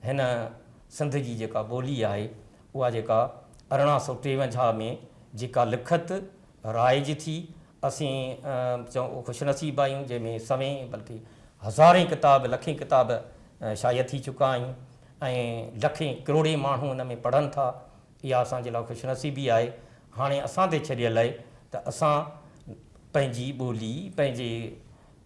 हिन सिंध जी जेका ॿोली आहे उहा जेका 1853 में जेका लिखत राइज थी असीं चऊं ख़ुशनसीब आहियूं जंहिंमें सवें बल्कि हज़ारें किताब लखें किताब शाया थी चुका आहियूं ऐं लखें करोड़े माण्हू हुन में पढ़नि था इहा असांजे लाइ ख़ुशनसीबी आहे हाणे असां ते छॾियल आहे त असां पंहिंजी ॿोली पंहिंजे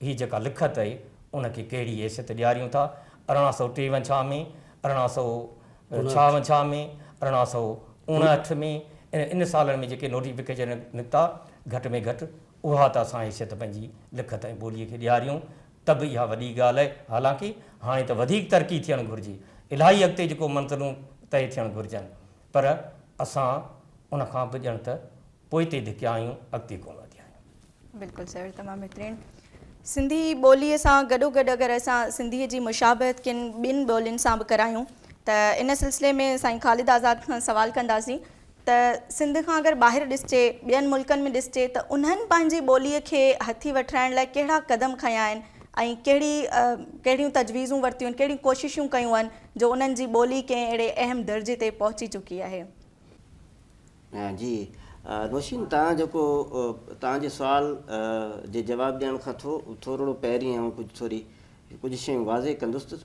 हीअ जेका लिखत आहे उनखे कहिड़ी हैसियत ॾियारियूं था। 1853 में, 1856 में, 1859 में, इन सालनि में जेके नोटिफिकेशन निकिता घटि में घटि उहा त असां हैसियत पंहिंजी लिखत ऐं ॿोलीअ खे ॾियारियूं, त बि इहा वॾी ॻाल्हि आहे। हालांकि हाणे त वधीक तरक़ी थियणु घुरिजे, इलाही अॻिते जेको मंज़िलूं तइ थियणु घुरिजनि, पर असां उनखां बि ॼण त पोइ ते धिकिया आहियूं, अॻिते कोन वधिया आहियूं। बिल्कुलु सर, तमामु बहितरीनु। सिंधी ॿोलीअ सां गॾोगॾु अगरि असां सिंधीअ जी मुशाबत किन ॿिनि ॿोलियुनि सां बि करायूं त इन सिलसिले में साईं ख़ालिद आज़ाद खां सवाल कंदासीं त सिंध खां अगरि ॿाहिरि ॾिसजे, ॿियनि मुल्कनि में ॾिसजे त उन्हनि पंहिंजी ॿोलीअ खे हथी वठाइण लाइ कहिड़ा क़दम खयां आहिनि ऐं कहिड़ियूं तजवीज़ूं वरितियूं आहिनि, कहिड़ियूं कोशिशूं कयूं आहिनि जो उन्हनि जी ॿोली कंहिं अहिड़े अहम दर्जे ते पहुची चुकी आहे? जी रोशिन, तव्हां जेको तव्हांजे सुवाल जे जवाबु ॾियण खां थोरो पहिरीं कुझु शयूं वाज़े कंदुसि त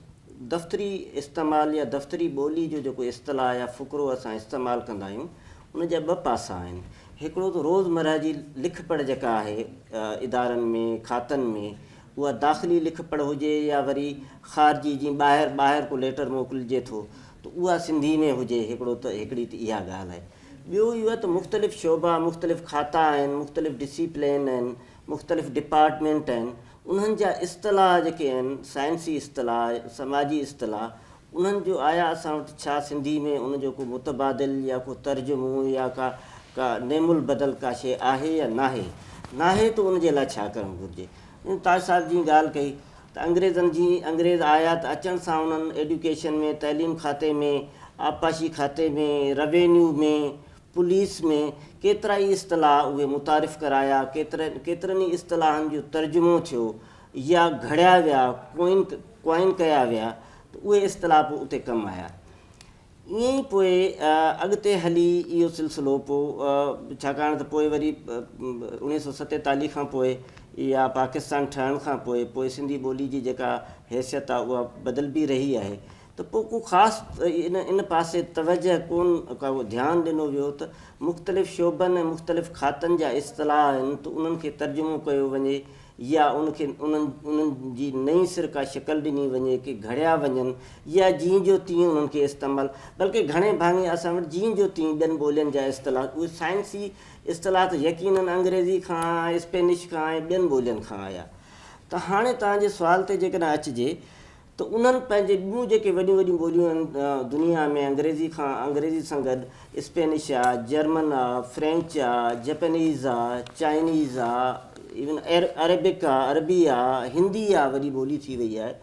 दफ़्तरी इस्तेमालु या दफ़्तरी ॿोली जो जेको इस्तलाह या फ़ुक़रो असां इस्तेमालु कंदा आहियूं उन जा ॿ पासा आहिनि। हिकिड़ो त रोज़मर्रा जी लिख पढ़ जेका आहे इदारनि में, खातनि में, उहा दाख़िली लिख पढ़ हुजे या वरी ख़ारिजी जीअं ॿाहिरि को लेटर मोकिलिजे थो त उहा सिंधी में हुजे, हिकिड़ी त इहा ॻाल्हि आहे। ॿियो इहो आहे त मुख़्तलिफ़ शोबा, मुख़्तलिफ़ खाता आहिनि, मुख़्तलिफ़ डिसिप्लिन आहिनि, मुख़्तलिफ़ डिपार्टमेंट आहिनि, उन्हनि जा इस्तलाह जेके आहिनि, साइंसी इस्तलाह, समाजी इस्तलाह, उन्हनि जो आया असां वटि छा सिंधी में उनजो को मुतबादिल या को तर्जुमो या का नेमुल बदल का शइ आहे या नाहे त उनजे लाइ छा करणु घुरिजे। ताज साहिब जी ॻाल्हि कई त अंग्रेज़ आया त अचण सां उन्हनि एडुकेशन में, तइलीम खाते में, आबपाशी खाते में, रेवेन्यू में, पुलिस में केतिरा ई इस्तलाह उहे मुतारिफ़ कराया, केतिरनि ई इस्तलाहनि जो तर्जुमो थियो या घड़िया विया, क्वाइन कया विया, त उहे इस्तलाह पोइ उते कमु आया। ईअं ई पोइ अॻिते हली इहो सिलसिलो पोइ छाकाणि त पोइ वरी 1947 खां पोइ या पाकिस्तान ठहण खां पोइ सिंधी ॿोली जी जेका हैसियत आहे उहा बदिलबी रही आहे, त पोइ को ख़ासि इन पासे तवजह का ध्यानु ॾिनो वियो त मुख़्तलिफ़ शोबनि ऐं मुख़्तलिफ़ खातनि जा इस्तलाह आहिनि त उन्हनि खे तर्जुमो कयो वञे या उन्हनि जी नई सिर का शिकल ॾिनी वञे की घड़िया वञनि या जीअं जो तीअं उन्हनि खे इस्तेमालु, बल्कि घणे भाङे असां वटि जीअं जो तीअं ॿियनि ॿोलियुनि जा इस्तलाह, उहे साइंसी इस्तलाह त यकीननि अंग्रेज़ी खां, स्पेनिश खां ऐं ॿियनि ॿोलियुनि खां आया। त हाणे तव्हांजे सुवाल ते जेकॾहिं अचिजे त उन्हनि पंहिंजे ॿियूं जेके वॾियूं वॾियूं ॿोलियूं आहिनि दुनिया में, अंग्रेज़ी सां गॾु स्पेनिश आहे, जर्मन आहे, फ्रेंच आहे, जैपनीज़ आहे, चाइनीज़ आहे, इवन अरेबिक आहे, अरबी आहे, हिंदी आहे, वॾी ॿोली थी वई आहे।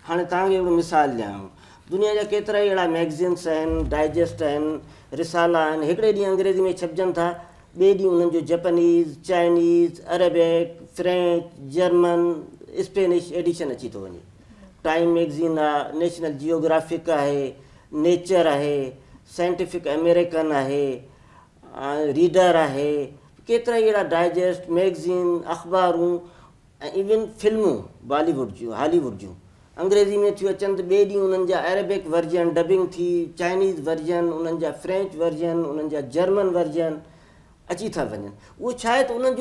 हाणे तव्हांखे हिकिड़ो मिसाल ॾियांव, दुनिया जा केतिरा ई अहिड़ा मैगज़िन्स आहिनि, डाइजेस्ट आहिनि, रिसाला आहिनि, हिकिड़े ॾींहुं अंग्रेज़ी में छपजनि था, ॿिए ॾींहुं उन्हनि जो Japanese, Chinese, Arabic, French, German, Spanish edition अची थो वञे। टाइम मैगज़ीन आहे, नेशनल जियोग्राफिक आहे, नेचर आहे, साइंटिफिक अमेरिकन आहे, रीडर आहे, केतिरा ई अहिड़ा डाइजेस्ट, मैगज़ीन, अख़बारूं ऐं इवन फिल्मूं बॉलीवुड जूं, हॉलीवुड जूं अंग्रेज़ी में थियूं अचनि त ॿिए ॾींहुं उन्हनि जा अरेबिक वर्जन डबिंग थी, चाइनीज़ वर्जन, उन्हनि जा फ्रेंच वर्जन, उन्हनि जा जर्मन वर्जन अची था वञनि। उहो छा आहे त उन्हनि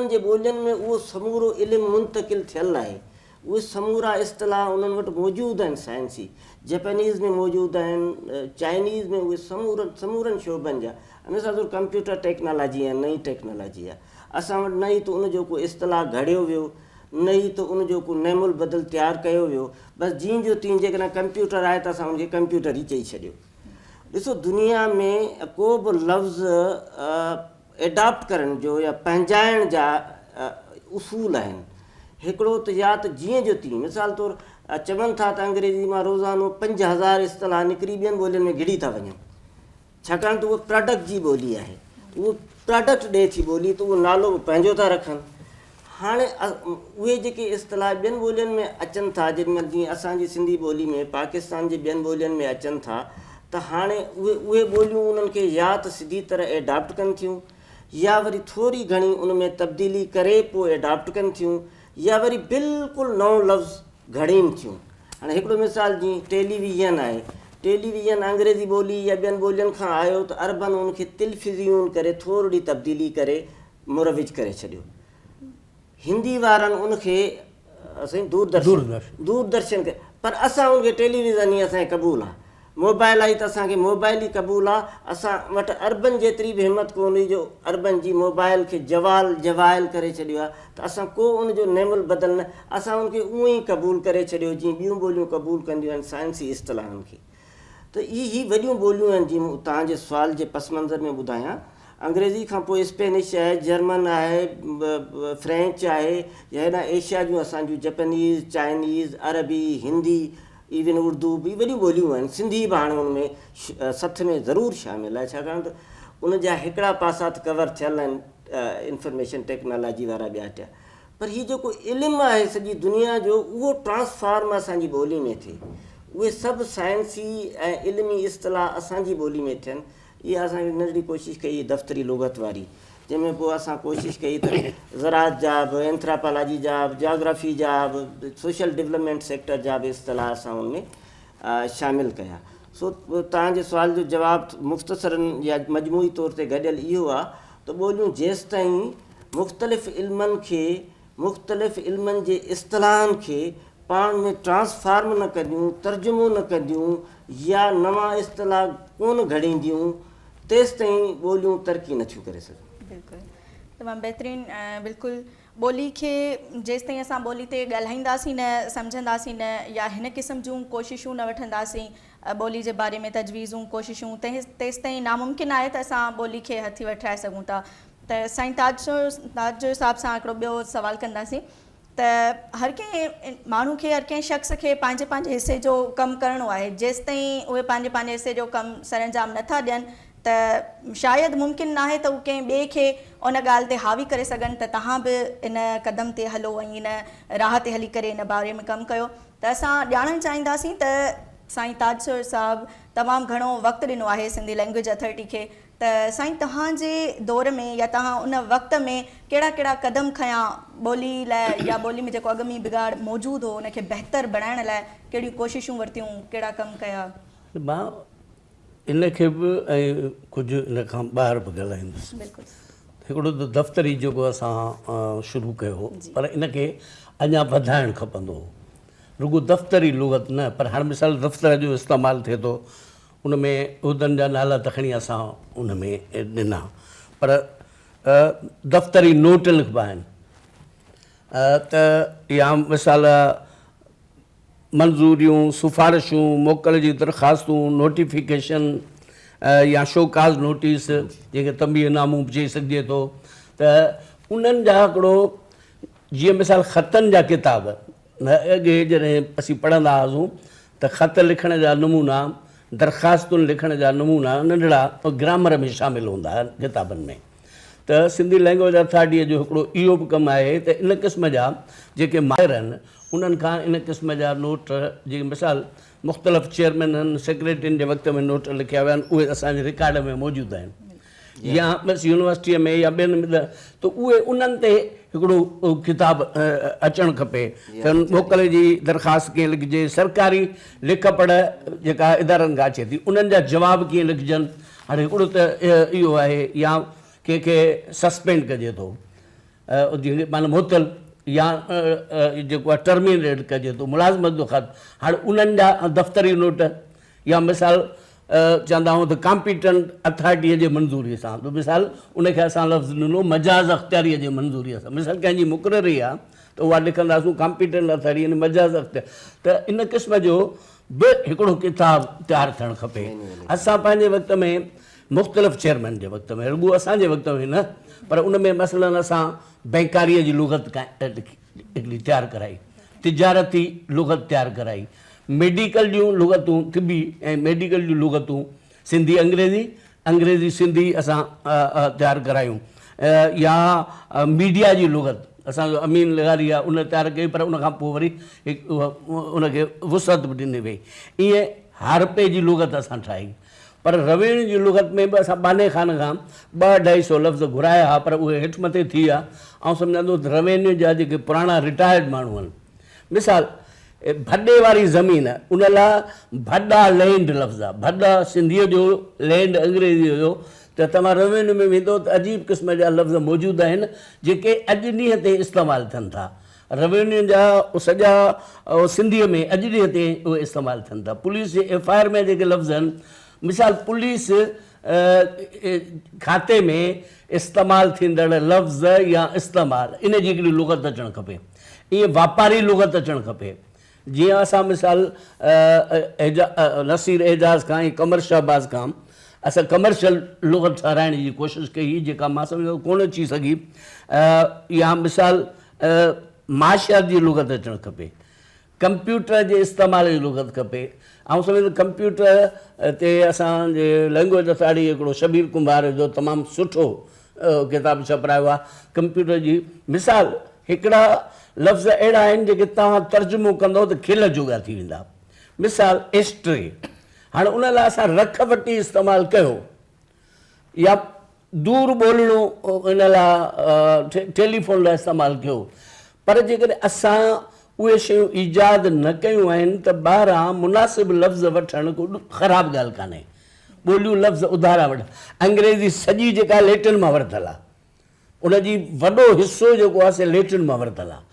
जे ॿोलियुनि में उहो समूरो इल्मु मुंतक़िल थियलु आहे, उहे समूरा इस्तलाह उन्हनि वटि मौजूदु आहिनि साइंसी, जैपनीज़ में मौजूदु आहिनि, चाइनीज़ में उहे समूरनि शोबनि जा। मिसाल तौरु कंप्यूटर टेक्नोलॉजी आहे, नई टेक्नोलॉजी आहे, असां वटि न ई त उनजो को इस्तलाह घड़ियो वियो, न ई त उनजो को नेमुल बदल तयारु कयो वियो, बसि जीअं जो तीअं जेकॾहिं कंप्यूटर आहे त असां उनखे कंप्यूटर ई चई छॾियो। ॾिसो, दुनिया में को बि लफ़्ज़ एडॉप्ट करण जो या पंहिंजाइण जा उसूल आहिनि। हिकिड़ो त या त जीअं जो तीअं, मिसाल तौरु चवनि था त अंग्रेज़ी मां रोज़ानो 5000 इस्तलाह निकिरी ॿियनि ॿोलियुनि में घिड़ी था वञनि, छाकाणि त उहा प्रोडक्ट जी ॿोली आहे, उहो प्रोडक्ट ॾिए थी ॿोली त उहो नालो बि पंहिंजो था रखनि। हाणे उहे जेके इस्तलाह ॿियनि ॿोलियुनि में अचनि था, जेॾीमहिल जीअं असांजी सिंधी ॿोली में पाकिस्तान जे ॿियनि ॿोलियुनि में अचनि था, त हाणे उहे ॿोलियूं उन्हनि खे या त सिधी तरह एडॉप्ट कनि थियूं या वरी थोरी घणी उन में तब्दीली करे पोइ एडॉप्ट कनि थियूं या वरी बिल्कुलु नओं लफ़्ज़ घड़ीनि थियूं। हाणे हिकिड़ो मिसाल जीअं टेलीविज़न आहे, टेलीविज़न अंग्रेज़ी ॿोली या ॿियनि ॿोलियुनि खां आयो त अरबनि उनखे तिलफ़िज़ियून करे थोरी तब्दीली करे मुरविज करे छॾियो। हिंदी वारनि उनखे साईं दूरदर्शन खे, पर असां उनखे टेलीविज़न ई असांखे क़बूल आहे, मोबाइल आई त असांखे मोबाइल ई क़बूल आहे। असां वटि अरबन जेतिरी बि हिमत कोन हुई जो अरबन जी मोबाइल खे जवाइल करे छॾियो आहे, त असां को उनजो नेमुल बदल न, असां उनखे उअं ई क़बूल करे छॾियो जीअं ॿियूं ॿोलियूं क़बूल कंदियूं आहिनि साइंसी इस्तिलाहनि खे। त इहे वॾियूं ॿोलियूं आहिनि जीअं तव्हांजे सुवाल जे पस मंज़र में ॿुधायां। अंग्रेज़ी खां पोइ स्पेनिश आहे, जर्मन आहे, फ्रेंच आहे, या हेॾा एशिया जूं असांजूं जैपनीज़, चाइनीज़, अरबी, हिंदी, इवन उर्दू बि वॾियूं ॿोलियूं आहिनि। सिंधी बि हाणे उनमें सथ में ज़रूरु शामिलु आहे, छाकाणि त उन जा हिकिड़ा पासा त कवर थियल आहिनि इंफॉर्मेशन टेक्नोलॉजी वारा ॿिया टिया, पर हीउ जेको इल्मु आहे सॼी दुनिया जो उहो ट्रांसफॉर्म असांजी ॿोली में थिए, उहे सभु साइंसी ऐं इल्मी इस्तिलाह असांजी ॿोली में थियनि। इहा असांखे नंढड़ी कोशिशि कई दफ़्तरी लुगत वारी, जंहिंमें पोइ असां कोशिशि कई त ज़राअत जा बि, एंथ्रापोलॉजी जा बि, जोग्राफी जा बि, सोशल डेवलपमेंट सेक्टर जा बि इस्तिलाह असां उनमें शामिलु कया। सो तव्हांजे सुवाल जो जवाबु मुख़्तसरनि या मजमूई तौर ते गॾियल इहो आहे त ॿोलियूं जेसि ताईं मुख़्तलिफ़ इल्मनि खे, मुख़्तलिफ़ इल्मनि जे इस्तिलाहनि खे पाण में ट्रांसफॉर्म न कंदियूं, तर्जुमो न कंदियूं, या नवां इस्तिलाह कोन घड़ींदियूं, तेसि ताईं ॿोलियूं तरक़ी नथियूं करे सघनि। बिल्कुलु तमामु बहितरीनु। बिल्कुलु ॿोली खे जेसि ताईं असां ॿोली ते ॻाल्हाईंदासीं न, सम्झंदासीं न, या हिन क़िस्म जूं कोशिशूं न वठंदासीं ॿोली जे बारे में तजवीज़ूं कोशिशूं, तेसि ताईं नामुमकिन आहे त असां ॿोली खे हथी वठाए सघूं था। त साईं ताज जो हिसाब सां हिकिड़ो ॿियो सवालु कंदासीं त हर कंहिं माण्हू खे, हर कंहिं शख़्स खे पंहिंजे पंहिंजे हिसे जो कमु करिणो आहे। जेसि ताईं उहे पंहिंजे पंहिंजे हिसे जो कमु सरअंजाम नथा ॾियनि त शायदि मुमकिन न आहे त उहे कंहिं ॿिए खे उन ॻाल्हि ते हावी करे सघनि त तव्हां बि इन क़दम ते हलो ऐं इन राह ते हली करे इन बारे में कमु कयो। त असां ॼाणणु चाहींदासीं त साईं ताजसर साहिबु तमामु घणो वक़्तु ॾिनो आहे सिंधी लैंग्वेज अथॉरिटी खे, त साईं तव्हांजे दौर में या तव्हां उन वक़्त में कहिड़ा कहिड़ा क़दम खयां ॿोली लाइ, या ॿोली में जेको अॻमी बिगाड़ मौजूदु हो उनखे बहितर बणाइण लाइ कहिड़ियूं कोशिशूं वरितियूं, कहिड़ा कमु कया? मां इन खे बि ऐं कुझु इन खां ॿाहिरि बि ॻाल्हाईंदुसि। बिल्कुलु हिकिड़ो त दफ़्तरी जेको असां शुरू कयो, पर इनखे अञा वधाइणु खपंदो हो। रुॻो दफ़्तरी लुगत न, पर हर मिसाल दफ़्तर जो इस्तेमालु थिए थो, उन में उहिदनि जा नाला त खणी असां उन में ॾिना, पर दफ़्तरी नोट लिखिबा आहिनि त या मिसाल मंज़ूरियूं, सिफ़ारिशूं, मोकल जी दरख़्वास्तूं, नोटिफिकेशन या शोकाज़ नोटिस जेके तंबीहनामूं बि चई सघिजे थो, त उन्हनि जा हिकिड़ो जीअं मिसाल ख़तनि जा किताब अॻे जॾहिं असीं पढ़ंदा हुआसीं त ख़त लिखण जा नमूना, दरख़्वास्तुनि लिखण जा नमूना नंढड़ा ग्रामर में शामिलु हूंदा आहिनि किताबनि में। त सिंधी लैंग्वेज अथॉरिटीअ जो हिकिड़ो इहो बि कमु आहे त इन क़िस्म जा जेके माहिर आहिनि उन्हनि खां इन क़िस्म जा नोट, जेके मिसाल मुख़्तलिफ़ चेयरमैननि, सेक्रेटरियुनि जे वक़्त में नोट लिखिया विया आहिनि, उहे असांजे रिकार्ड में मौजूदु आहिनि, या बसि यूनिवर्सिटीअ में या ॿियनि में, त उहे उन्हनि ते हिकिड़ो किताब अचणु खपे त मोकल जी दरख़्वास्त कीअं लिखिजे, सरकारी लिख पढ़ जेका इदारनि खां अचे थी उन्हनि जा जवाब कीअं लिखिजनि। हाणे हिकिड़ो त इहो आहे, या कंहिंखे सस्पेंड कजे थो, माना मुअतल, या जेको आहे टर्मिनेट कजे थो, मुलाज़मत जो ख़त, हाणे उन्हनि जा दफ़्तरी नोट, या मिसाल चवंदा आहियूं त कॉम्पिटेंट अथॉरिटीअ जे मंज़ूरीअ सां, त मिसाल उनखे असां लफ़्ज़ ॾिनो मजाज़ अख़्तियारीअ जे मंज़ूरीअ सां, मिसाल कंहिंजी मुक़ररी आहे त उहा लिखंदासीं कॉम्पिटेंट अथॉरिटी यानी मजाज़ अख़्तियार, त इन क़िस्म जो बि हिकिड़ो किताब तयारु थियणु खपे। असां पंहिंजे वक़्त में मुख़्तलिफ़ चेयरमैन जे वक़्त में, रुॻो असांजे वक़्त में न, पर उन में मसइलनि असां बैंकारीअ जी लुगत हिकिड़ी तयारु कराई, तिजारती लुगत तयारु कराई, मेडिकल जूं लुगतूं, तिबी ऐं मेडिकल जूं लुगतूं, सिंधी अंग्रेज़ी, अंग्रेज़ी सिंधी असां तयारु करायूं, या मीडिया जी लुगत असांजो अमीन लगारी आहे उन तयारु कई, पर उनखां पोइ वरी उनखे वुसअत बि ॾिनी वई। ईअं हारपे जी लुगत असां ठाही, पर रवेणी जी लुगत में बि असां बाने खान खां 200-250 लफ़्ज़ घुराया हुआ, पर उहे हेठि मथे थी विया। ऐं सम्झंदो रवेन्यू जा जेके पुराणा रिटायर्ड माण्हू आहिनि, मिसाल भॾे वारी ज़मीन, उन लाइ भॾा लैंड लफ़्ज़ आहे, भॾा सिंधीअ जो, लैंड अंग्रेज़ीअ जो, त तव्हां रेवेन्यू में वेंदो त अजीब क़िस्म जा लफ़्ज़ मौजूदु आहिनि जेके अॼु ॾींहं ते इस्तेमालु थियनि था। रेवेन्यू जा सॼा सिंधीअ में अॼु ॾींहं ते उहे इस्तेमालु थियनि था। पुलिस जे FIR में जेके लफ़्ज़ आहिनि, मिसाल पुलिस खाते में इस्तेमालु थींदड़ लफ़्ज़ या इस्तेमालु इन जी हिकिड़ी लुग़त अचणु खपे, ईअं वापारी लुग़त अचणु खपे। जीअं असां मिसाल नसीर एजाज़ खां ऐं कमर शहबाज़ खां असां कमर्शियल लुग़त ठाराइण जी कोशिशि कई, जेका मां सम्झो कोन अची सघी। या मिसाल माशियात जी लुग़त अचणु खपे, कंप्यूटर जे इस्तेमाल जी लुग़त खपे। ऐं सम्झो कंप्यूटर ते असांजे लैंग्वेज अथॉरिटी हिकिड़ो शबीर कुमार जो तमामु सुठो किताबु छपायो आहे कंप्यूटर जी। मिसाल हिकिड़ा लफ़्ज़ अहिड़ा आहिनि जेके तव्हां तर्जुमो कंदव त खिल जोॻा थी वेंदा। मिसाल एस्ट्रे, हाणे उन लाइ असां रख वटी इस्तेमालु कयो या दूर ॿोलणो इन लाइ टेलीफोन लाइ इस्तेमालु कयो, पर जेकॾहिं असां उहे शयूं ईजाद न कयूं आहिनि त ॿाहिरां मुनासिबु लफ़्ज़ वठणु को ख़राबु ॻाल्हि कान्हे। ॿोलियूं लफ़्ज़ उधारा वठ, अंग्रेज़ी सॼी जेका लेटिन मां वरितलु आहे, उनजी वॾो हिसो जेको आहे से लेटिन मां वरितलु आहे,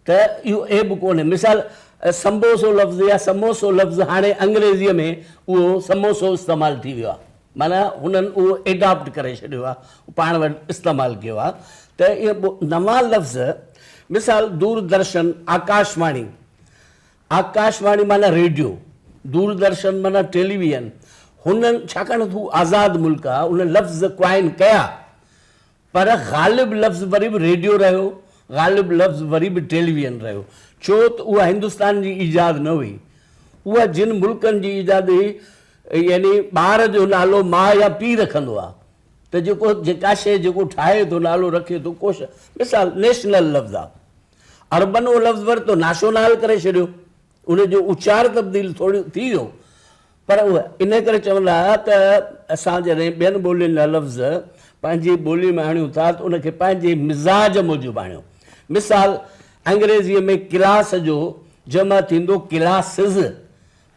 त इहो एब कोन्हे। मिसाल संबोसो लफ़्ज़ या समोसो लफ़्ज़ हाणे अंग्रेज़ीअ में उहो समोसो इस्तेमालु थी वियो आहे, माना हुननि उहो एडॉप्ट करे छॾियो आहे, पाण वटि इस्तेमालु कयो आहे। त इहे नवां लफ़्ज़, मिसाल दूरदर्शन, आकाशवाणी, आकाशवाणी माना रेडियो, दूरदर्शन माना टेलीविज़न, हुननि छाकाणि त हू आज़ादु मुल्क आहे उन लफ़्ज़ क्वाइन कया, पर ग़ालिब लफ़्ज़ वरी बि रेडियो रहियो, ग़ालिब लफ़्ज़ वरी बि टेलीविज़न रहियो, छो त उहा हिंदुस्तान जी ईजाद न हुई, उहा जिन मुल्कनि जी ईजाद हुई, यानी ॿार जो नालो माउ या पीउ रखंदो आहे, त जेका शइ जेको ठाहे थो नालो रखे थो कोश। मिसाल नेशनल लफ़्ज़ आहे, अर्बन उहो लफ़्ज़ वरितो नाशोनाल करे छॾियो, उनजो उचार तब्दील थोरी थी वियो, पर उहा इन करे चवंदा त असां जॾहिं ॿियनि ॿोलियुनि जा लफ़्ज़ पंहिंजी ॿोली में आणियूं था त उनखे पंहिंजे मिज़ाज मूजिबि आणियो। मिसाल अंग्रेज़ीअ में क्लास जो जमा थींदो क्लासिस,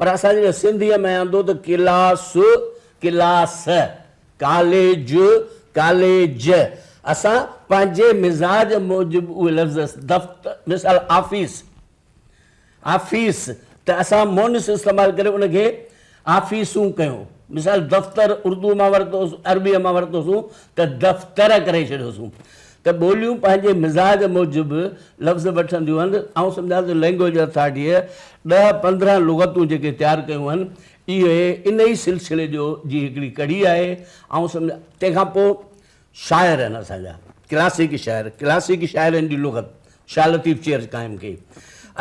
पर असां जॾहिं सिंधीअ में आंदो त क्लास, क्लास, कॉलेज, कॉलेज, असां पंहिंजे मिज़ाज मूजिबि उहे लफ़्ज़। दफ़्तर, मिसाल ऑफिस, ऑफिस, त असां मोनिस इस्तेमालु करे उनखे ऑफिसूं कयूं। मिसाल दफ़्तर उर्दू मां वरितोसीं, अरबीअ मां वरितोसीं त दफ़्तर करे छॾियोसीं। त ॿोलियूं पंहिंजे मिज़ाज मूजिबि लफ़्ज़ वठंदियूं आहिनि। ऐं सम्झा त लैंग्वेज अथॉरिटीअ 10-15 लुग़तूं जेके तयारु कयूं आहिनि, इहे इन ई सिलसिले जी हिकिड़ी कड़ी आहे। ऐं सम्झा तंहिंखां पोइ शाइर आहिनि असांजा, क्लासिक शाइर, क्लासिक शाइरनि जी लुग़त शाह लतीफ़ चेयर क़ाइमु कई।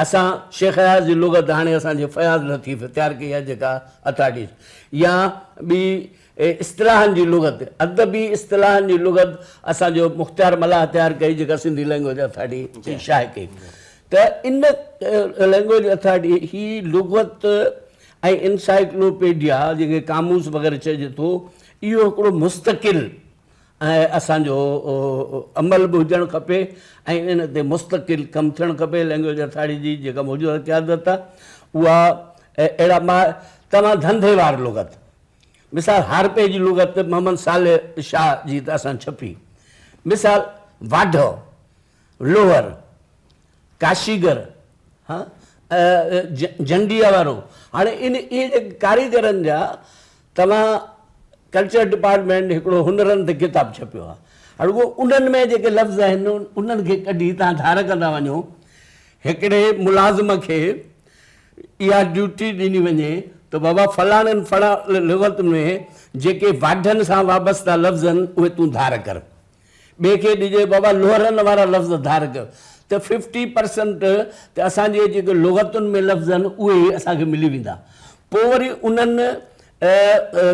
असां शेख अयाज़ जी लुग़त हाणे असांजे फयाज़ लतीफ़ तयारु कई आहे जेका अथॉरिटी, या ॿी इस्तिलाहनि जी लुग़त, अदबी इस्तिलाहनि जी लुग़त असांजो मुख़्तियार मलाह तयारु कई जेका सिंधी लैंग्वेज अथॉरिटी शाए कई। त इन लैंग्वेज अथॉरिटी ही लुग़त ऐं इंसाइक्लोपीडिया जेके कामूस वग़ैरह चइजे थो, इहो हिकिड़ो मुस्तक़िल ऐं असांजो अमल बि हुजणु खपे ऐं इन ते मुस्तक़िल कमु थियणु खपे। लैंग्वेज अथॉरिटी जी जेका मौजूदा क़यादत आहे उहा अहिड़ा मां तमामु धंधेवार लुग़त, मिसाल हारपे जी लुग़त मोहम्मद साले शाह जी त असां छपी। मिसाल वाढो, लोहर, काशीगर, हा झंडिया वारो, हाणे इहे जेके कारीगरनि जा तव्हां कल्चर डिपार्टमेंट हिकिड़ो हुनरनि ते किताबु छपियो आहे। हाणे उहो उन्हनि में जेके लफ़्ज़ आहिनि उन्हनि खे कढी तव्हां धार कंदा वञो, हिकिड़े मुलाज़िम खे इहा ड्यूटी ॾिनी वञे त बाबा फलाणनि लुग़त में जेके वाढनि सां वाबस्ता लफ़्ज़ आहिनि उहे तूं धार कर, ॿिए खे ॾिजे बाबा लोहरनि वारा लफ़्ज़ धार कर, त 50% त असांजे जेके लुग़तुनि में लफ़्ज़ आहिनि उहे असांखे मिली वेंदा। पोइ वरी उन्हनि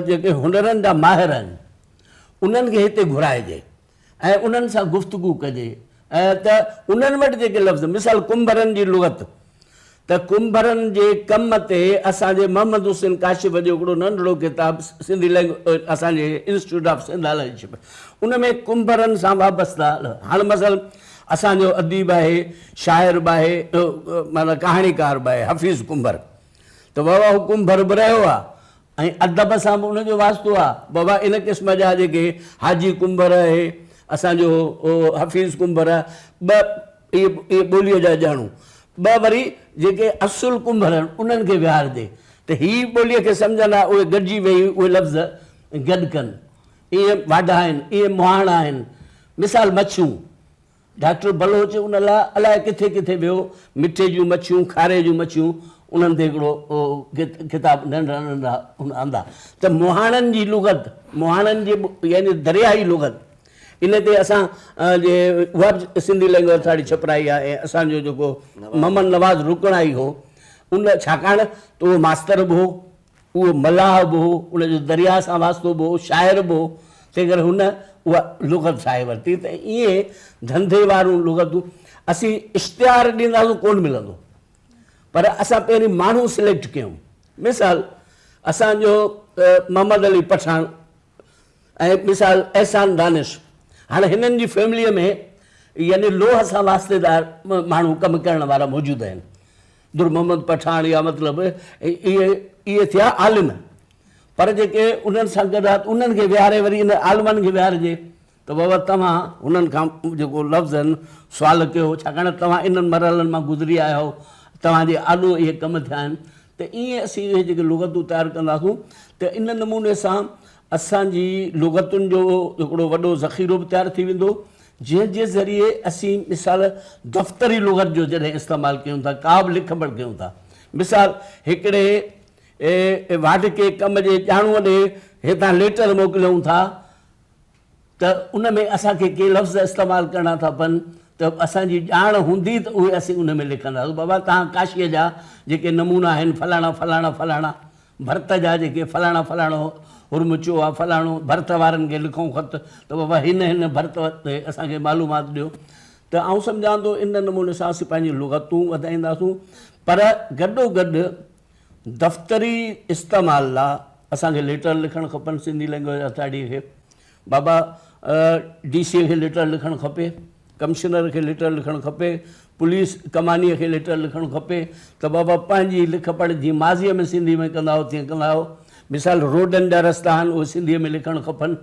जेके हुनरनि जा माहिर आहिनि उन्हनि खे हिते घुराइजे ऐं उन्हनि सां गुफ़्तगू कजे। ऐं त उन्हनि वटि जेके लफ़्ज़, मिसाल कुंभरनि जी लुग़त, त कुंभरनि जे कम ते असांजे मोहम्मद हुसैन काशिफ जो हिकिड़ो नंढिड़ो किताबु सिंधी लैंग्वेज असांजे इंस्टीट्यूट ऑफ सिंधालय छपे, उन में कुंभरनि सां वाबस्ता। हाणे मसल असांजो अदीब आहे, शाइर बि आहे, माना कहाणीकार बि आहे हफ़ीज़ कुंभर, त बाबा हू कुंभर बि रहियो आहे ऐं अदब सां बि उनजो वास्तो आहे। बाबा इन क़िस्म जा जेके हाजी कुंभर आहे, असांजो हफ़ीज़ कुंभर आहे, इहे ॿोलीअ जा ॼाणूं। ॿ वरी जेके असुल कुंभर आहिनि उन्हनि खे विहारिजे त हीअ ॿोलीअ खे सम्झंदा, उहे गॾिजी वेही उहे लफ़्ज़ गॾु कनि। इहे वाढा आहिनि, इहे मुहाणा आहिनि। मिसाल मच्छियूं, डॉक्टर बलोच उन लाइ अलाए किथे किथे वियो, मिठे जूं मच्छियूं, खारे जूं मच्छियूं, उन्हनि ते हिकिड़ो किताब नंढा नंढा आंदा। त मुहाणनि जी लुग़त, मुहाणनि जी यानी दरियाई लुग़त, इन ते असां जे उहा बि सिंधी लैंग्वेज अथाड़ी छपराई आहे। ऐं असांजो जेको मोहम्मद नवाज़ रुकणाई हो, उन छाकाणि त उहो मास्तर बि हो, उहो मलाह बि हो, उनजो दरिया सां वास्तो बि हो, शाइर बि हो, तंहिं करे हुन उहा लुग़त ठाहे वरिती। त इहे धंधे वारियूं लुग़तूं असीं इश्तिहार ॾींदासीं कोन मिलंदो, पर असां पहिरीं माण्हू सिलेक्ट कयूं। मिसाल असांजो मोहम्मद अली पठान ऐं मिसाल एहसान दानिश, हाणे हिननि जी फैमिलीअ में यानी लोह सां वास्तेदार माण्हू कमु करण वारा मौजूदु आहिनि। दुर मोहम्मद पठान या मतिलबु इहे थिया आलिम, पर जेके उन्हनि सां गॾु आहे उन्हनि खे विहारे वरी इन आलिमनि खे विहारिजे त बाबा तव्हां हुननि खां जेको लफ़्ज़ आहिनि सुवाल कयो, छाकाणि तव्हां इन्हनि मरहलनि मां गुज़री आया हो, तव्हांजे आॾो इहे कम थिया आहिनि। त ईअं असीं इहे जेके लुग़तूं तयारु कंदासीं त इन नमूने सां असांजी लुग़तुनि जो हिकिड़ो वॾो ज़ख़ीरो बि तयारु थी वेंदो, जंहिंजे ज़रिए असीं मिसाल दफ़्तरी लुग़त जो जॾहिं इस्तेमालु कयूं था, का बि लिख पढ़ कयूं था। मिसाल हिकिड़े वाढ खे कम जे ॼाणूअ ॾे हितां लेटर मोकिलियूं था, त उन में असांखे के लफ़्ज़ इस्तेमालु करणा था पवनि, त असांजी ॼाण हूंदी त उहे असीं उन में लिखंदासीं। बाबा तव्हां काशीअ जा जेके नमूना आहिनि, फलाणा फलाणा फलाणा, भर्त जा जेके फलाणा फलाणो हुरमुचो आहे, फलाणो भर्त वारनि खे लिखूं ख़त, त बाबा हिन भर्त ते असांखे मालूमात ॾियो। त आउं सम्झां थो इन नमूने सां असीं पंहिंजी लुग़तूं वधाईंदासीं, पर गॾोगॾु दफ़्तरी इस्तेमाल लाइ असांखे लेटर लिखणु खपनि सिंधी लैंग्वेज अथॉरिटी खे। बाबा DC खे लेटर लिखणु खपे, कमिश्नर खे लेटर लिखणु खपे, पुलिस कमानीअ खे लेटर लिखणु खपे त बाबा पंहिंजी लिख पढ़ जीअं माज़ीअ में सिंधी में कंदा हुओ तीअं कंदा हुओ। मिसाल रोडनि जा रस्ता आहिनि उहे सिंधीअ में लिखणु खपनि।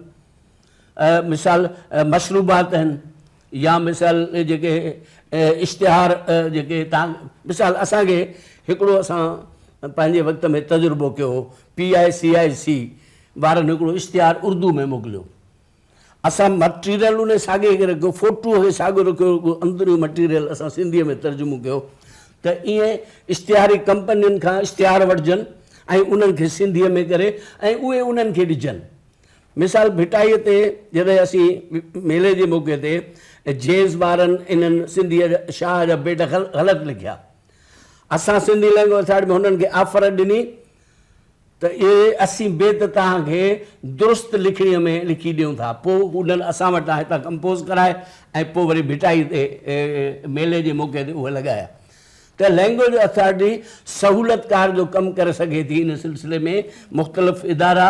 मिसाल मशरूबात आहिनि, या मिसाल जेके इश्तिहार जेके तव्हां मिसाल असांखे हिकिड़ो असां पंहिंजे वक़्त में तजुर्बो कयो, PICIC वारनि हिकिड़ो इश्तिहार उर्दू में मोकिलियो। असां मटीरियल उन साॻे खे रखियो, फोटूअ खे साॻियो रखियो, अंदरूं मटीरियल असां सिंधीअ में तर्जुमो कयो। त ईअं इश्तिहारी कंपनियुनि खां इश्तिहार वठिजनि ऐं उन्हनि खे सिंधीअ में करे ऐं उहे उन्हनि खे ॾिजनि। मिसाल भिटाईअ ते जॾहिं असीं मेले जे मौक़े ते जेज़ वारनि इन्हनि सिंधीअ जा शाह जा बेट ग़लति लिखिया, असां सिंधी लैंग्वेज अथॉरिटी में हुननि खे ऑफर ॾिनी त इहे असीं बेत तव्हांखे दुरुस्त लिखणीअ में लिखी ॾियूं था। पोइ उन्हनि असां वटां हितां कंपोज़ कराए ऐं पोइ वरी भिटाई ते मेले जे मौक़े ते उहे लॻाया। त लैंग्वेज अथॉरिटी सहूलियतकार जो कमु करे सघे थी। इन सिलसिले में मुख़्तलिफ़ इदारा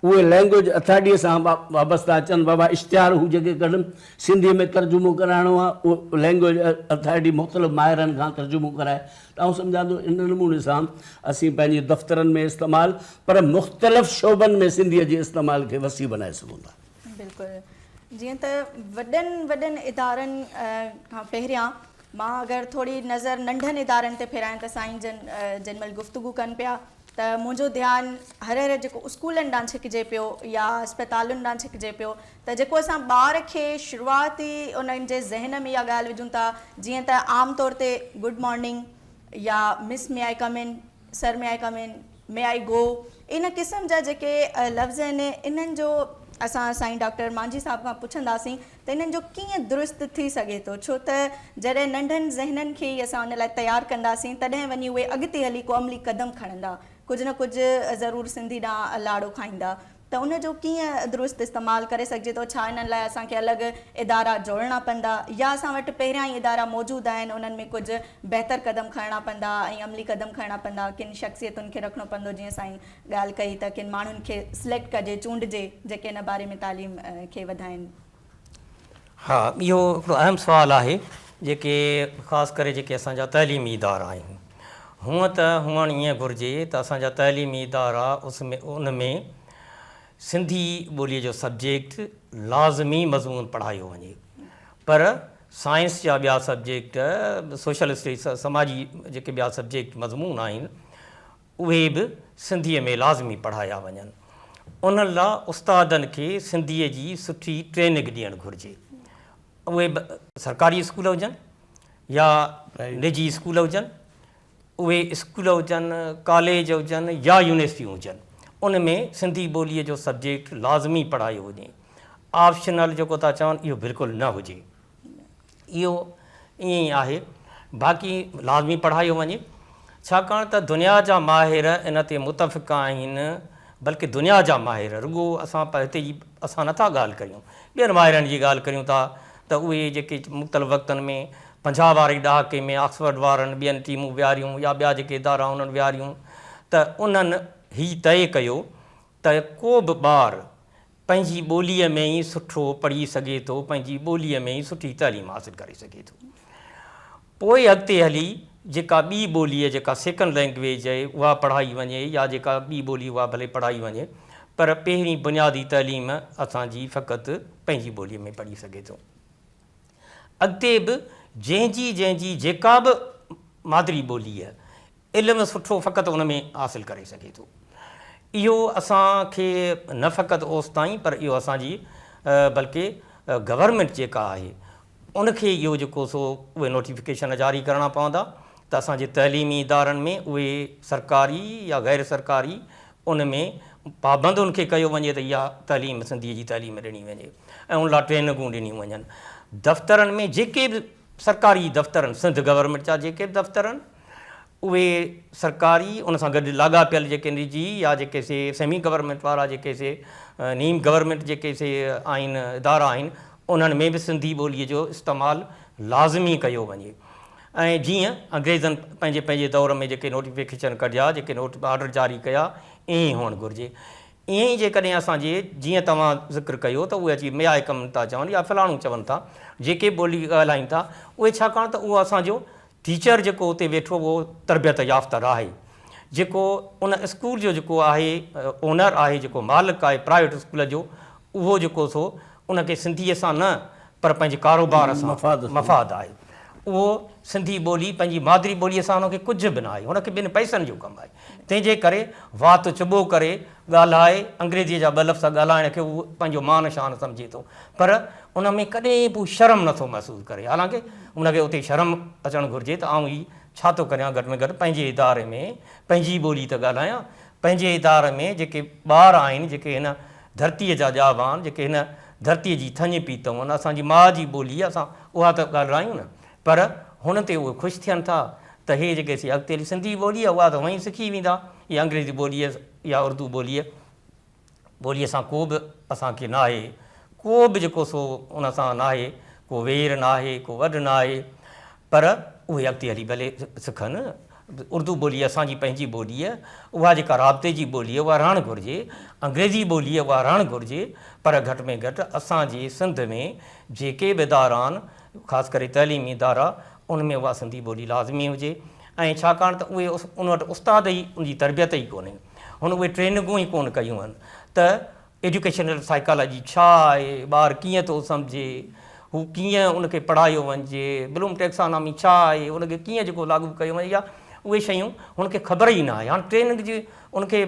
उहे लैंग्वेज अथॉरिटीअ सां वाबस्ता अचनि। बाबा इश्तिहार हू जेके कढनि सिंधीअ में तर्जुमो कराइणो आहे, उहो लैंग्वेज अथॉरिटी मुख़्तलिफ़ माहिरनि खां तर्जुमो कराए। त आउं सम्झां थो इन नमूने सां असीं पंहिंजे दफ़्तरनि में इस्तेमालु, पर मुख़्तलिफ़ शोबनि में सिंधीअ जे इस्तेमाल खे वसी बनाए सघूं था। बिल्कुलु, जीअं त वॾनि इदारनि खां पहिरियां मां अगरि थोरी नज़र नंढनि इदारनि ते फेरायां त साईं जिन महिल गुफ़्तगू कनि पिया त मुंहिंजो ध्यानु हर जेको स्कूलनि ॾांहुं छिकिजे पियो या अस्पतालुनि ॾांहुं छिकिजे पियो, त जेको असां ॿार खे शुरूआती उन्हनि जे ज़हन में इहा ॻाल्हि विझूं था, जीअं त आम तौर ते गुड मॉर्निंग या मिस मे आई कम इन, सर मे आई कम इन, मे आई गो, इन क़िस्म जा जेके लफ़्ज़ आहिनि, इन्हनि जो असां साईं डॉक्टर मांझी साहब खां पुछंदासीं त इन्हनि जो कीअं दुरुस्त थी सघे थो। छो त जॾहिं नंढनि ज़हननि खे ई असां उन लाइ तयारु कंदासीं तॾहिं वञी उहे अॻिते हली को अमली क़दम खणंदा, कुझु न कुझु ज़रूरु सिंधी ॾांहुं लाड़ो खाईंदा। त उनजो कीअं दुरुस्त इस्तेमालु करे सघिजे थो? छा इन्हनि लाइ असांखे अलॻि इदारा जोड़ना पवंदा या असां वटि पहिरियां ई इदारा मौजूदु आहिनि, उन्हनि में कुझु बहितर क़दम खणणा पवंदा ऐं अमली क़दम खणणा पवंदा? किन शख़्सियतुनि खे रखिणो पवंदो, जीअं साईं ॻाल्हि कई त किन माण्हुनि खे सिलेक्ट कजे, चूंडिजे जेके इन बारे में तालीम खे वधाइनि? हा, इहो हिकिड़ो अहम सुवालु आहे जेके ख़ासि करे जेके असांजा तइलीमी इदारा आहिनि। हूअं त हुअणु ईअं घुरिजे त असांजा तइलीमी इदारा उन में सिंधी ॿोलीअ जो सब्जेक्ट लाज़मी मज़मून पढ़ायो वञे, पर साइंस जा ॿिया सब्जेक्ट, सोशल स्टडीज़, समाजी जेके ॿिया सब्जेक्ट मज़मून आहिनि उहे बि सिंधीअ में लाज़मी पढ़ाया वञनि। उन लाइ उस्तादनि खे सिंधीअ जी सुठी ट्रेनिंग ॾियणु घुरिजे। उहे सरकारी स्कूल हुजनि या निजी स्कूल हुजनि, उहे स्कूल हुजनि, कॉलेज हुजनि या यूनिवर्सिटियूं हुजनि, उन में सिंधी ॿोलीअ जो सब्जेक्ट लाज़मी पढ़ायो वञे। ऑप्शनल जेको था चवनि इहो बिल्कुलु न हुजे, इहो ईअं ई आहे। बाक़ी लाज़मी पढ़ायो वञे, छाकाणि त दुनिया जा माहिर इन ते मुतफ़िक़ आहिनि। बल्कि दुनिया जा माहिर, रुॻो असां हिते जी असां नथा ॻाल्हि करियूं, ॿियनि माहिरनि जी ॻाल्हि करियूं था त उहे जेके मुख़्तलिफ़ वक़्तनि में 50 वारे ॾहाके में ऑक्सफर्ड वारनि ॿियनि टीमूं विहारियूं या ॿिया जेके इदारा उन्हनि विहारियूं, त उन्हनि हीउ तइ कयो त को बि ॿारु पंहिंजी ॿोलीअ में ई सुठो पढ़ी सघे थो, पंहिंजी ॿोलीअ में ई सुठी तइलीम हासिलु करे सघे थो। पोइ अॻिते हली जेका ॿी ॿोली जेका सेकंड लैंग्वेज आहे उहा पढ़ाई वञे, या जेका ॿी ॿोली उहा भले पढ़ाई वञे, पर पहिरीं बुनियादी तइलीम असांजी फ़क़ति पंहिंजी ॿोलीअ में पढ़ी सघे थो। अॻिते बि जंहिंजी जेका बि मादिरी ॿोली आहे, इल्मु सुठो फ़क़ति उन में हासिलु करे सघे थो। इहो असांखे न फ़क़ति ओसि ताईं, पर इहो असांजी बल्कि गवर्नमेंट जेका आहे उनखे इहो जेको सो उहे नोटिफिकेशन जारी करणा पवंदा त असांजे तइलीमी इदारनि में उहे सरकारी या गैर सरकारी उन में पाबंद उनखे कयो वञे त इहा तइलीम सिंधीअ जी तइलीम ॾिनी वञे ऐं उन लाइ ट्रेनिंगूं ॾिनियूं वञनि। दफ़्तरनि में जेके बि सरकारी दफ़्तर आहिनि, सिंध गवर्नमेंट जा जेके बि दफ़्तर आहिनि, उहे सरकारी उन सां गॾु लाॻापियल जेके निजी या जेके से सेमी गवर्नमेंट वारा जेके से नीम गवर्नमेंट जेके से आहिनि इदारा आहिनि, उन्हनि में बि सिंधी ॿोलीअ जो इस्तेमालु लाज़मी कयो वञे। ऐं जीअं अंग्रेज़नि पंहिंजे पंहिंजे दौर में जेके नोटिफिकेशन कढिया, जेके ऑर्डर जारी कया, ईअं ई हुअणु घुरिजे। ईअं ई जेकॾहिं असांजे जीअं तव्हां ज़िक्र कयो त उहे अची मियाए कमु था चवनि या फलाणो चवनि था, जेके ॿोली ॻाल्हाइनि था उहे, छाकाणि त उहो असांजो टीचर जेको उते वेठो उहो तरबियत याफ़्तर आहे, जेको उन स्कूल जो जेको आहे ओनर आहे, जेको मालिक आहे प्राइवेट स्कूल जो, उहो जेको सो उनखे सिंधीअ सां न पर पंहिंजे कारोबार सां मफ़ाद आहे। उहो सिंधी ॿोली पंहिंजी मादिरी ॿोलीअ सां उनखे कुझु बि न आहे, उनखे ॿिनि पैसनि जो कमु आहे। तंहिंजे करे वात चुॿो करे ॻाल्हाए अंग्रेजीअ जा ॿ लफ़्ज़ ॻाल्हाइण खे उहो पंहिंजो मान शान सम्झे थो, पर उन में कॾहिं बि शर्म नथो महसूसु करे। हालांकि उनखे उते शर्म अचणु घुरिजे त आउं ही छा थो करियां, घटि में घटि पंहिंजे इदारे में पंहिंजी ॿोली त ॻाल्हायां, पंहिंजे इदारे में जेके ॿार आहिनि, जेके हिन धरतीअ जा ॼावान, जेके हिन धरतीअ जी थञ पी अथऊं, असांजी माउ जी ॿोली असां उहा त ॻाल्हायूं न, पर हुन ते उहे ख़ुशि थियनि था त हे जेके अॻिते सिंधी ॿोली आहे उहा त वहीं सिखी वेंदा, या अंग्रेज़ी ॿोलीअ या उर्दू ॿोलीअ सां को बि असांखे न आहे, को बि जेको सो उन सां न आहे, को वेर न आहे, को वॾ न आहे, पर उहे अॻिते हली भले सिखनि। उर्दू ॿोली असांजी पंहिंजी ॿोली आहे, उहा जेका राब्ते जी ॿोली आहे उहा रहणु घुरिजे, अंग्रेज़ी ॿोली आहे उहा रहणु घुरिजे, पर घटि में घटि असांजे सिंध में जेके बि इदारा आहिनि, ख़ासि करे तइलीमी इदारा, उन में उहा सिंधी ॿोली लाज़मी हुजे। ऐं छाकाणि त उहे उन वटि उस्ताद ई उनजी तरबियत ई कोन्हे, हुन उहे ट्रेनिंगूं ई कोन कयूं आहिनि त एजुकेशनल साइकोलॉजी छा आहे, ॿारु कीअं थो सम्झे, हू कीअं उनखे पढ़ायो वञिजे, ब्लूम टेक्सानॉमी छा आहे, उनखे कीअं जेको लागू कयो वञे, या उहे शयूं हुनखे ख़बर ई न आहे। हाणे ट्रेनिंग जी उनखे